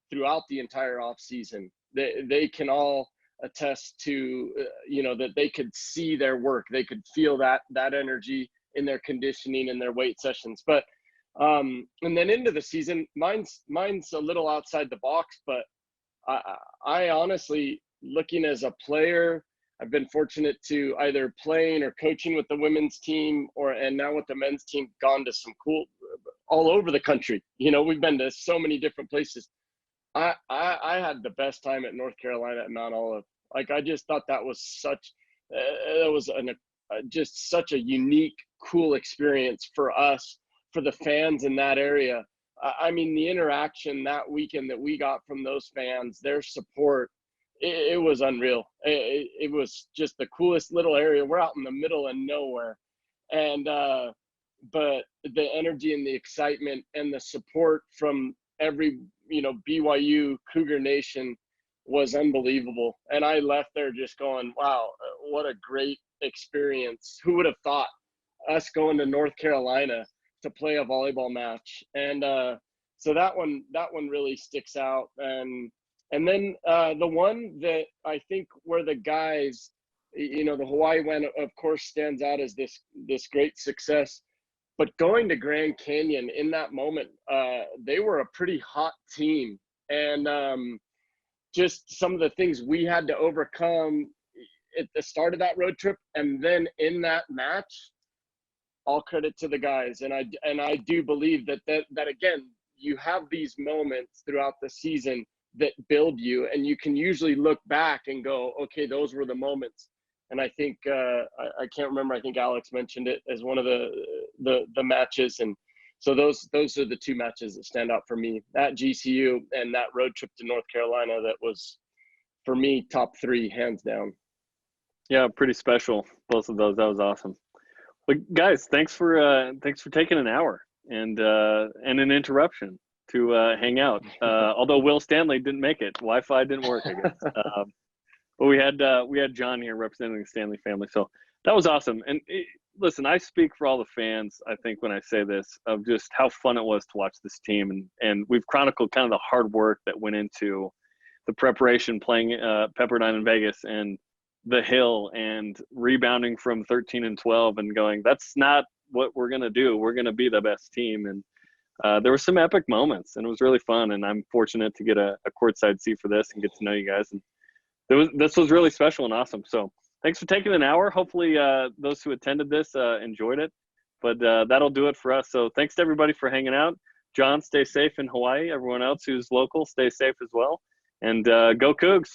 Speaker 3: throughout the entire off season. They can all attest to that they could see their work, they could feel that energy in their conditioning and their weight sessions. But and then into the season, mine's a little outside the box, but I honestly, looking as a player, I've been fortunate to either playing or coaching with the women's team and now with the men's team, gone to some cool all over the country. We've been to so many different places. I had the best time at North Carolina at Mount Olive. I just thought that was just such a unique, cool experience for us, for the fans in that area. The interaction that weekend that we got from those fans, their support, it was unreal. It was just the coolest little area. We're out in the middle of nowhere. And, but the energy and the excitement and the support from every, BYU Cougar Nation was unbelievable. And I left there just going, wow, what a great experience. Who would have thought us going to North Carolina to play a volleyball match? And so that one really sticks out. And then the one that I think where the guys, the Hawaii one, of course, stands out as this great success. But going to Grand Canyon in that moment, they were a pretty hot team. And just some of the things we had to overcome at the start of that road trip, and then in that match, all credit to the guys. And I do believe that again, you have these moments throughout the season that build you, and you can usually look back and go, okay, those were the moments. And I think I can't remember. I think Alex mentioned it as one of the matches, and so those are the two matches that stand out for me. That GCU and that road trip to North Carolina, that was for me top 3 hands down.
Speaker 1: Yeah, pretty special. Both of those. That was awesome. But guys, thanks for taking an hour and an interruption to hang out. Although Will Stanley didn't make it, Wi-Fi didn't work, I guess. But we had John here representing the Stanley family, so that was awesome. And listen, I speak for all the fans, I think, when I say this, of just how fun it was to watch this team, and we've chronicled kind of the hard work that went into the preparation, playing Pepperdine in Vegas, and the Hill, and rebounding from 13 and 12, and going, that's not what we're gonna do. We're gonna be the best team. And there were some epic moments, and it was really fun. And I'm fortunate to get a courtside seat for this and get to know you guys. And this was really special and awesome. So thanks for taking an hour. Hopefully those who attended this enjoyed it. But that'll do it for us. So thanks to everybody for hanging out. John, stay safe in Hawaii. Everyone else who's local, stay safe as well. And go Cougs.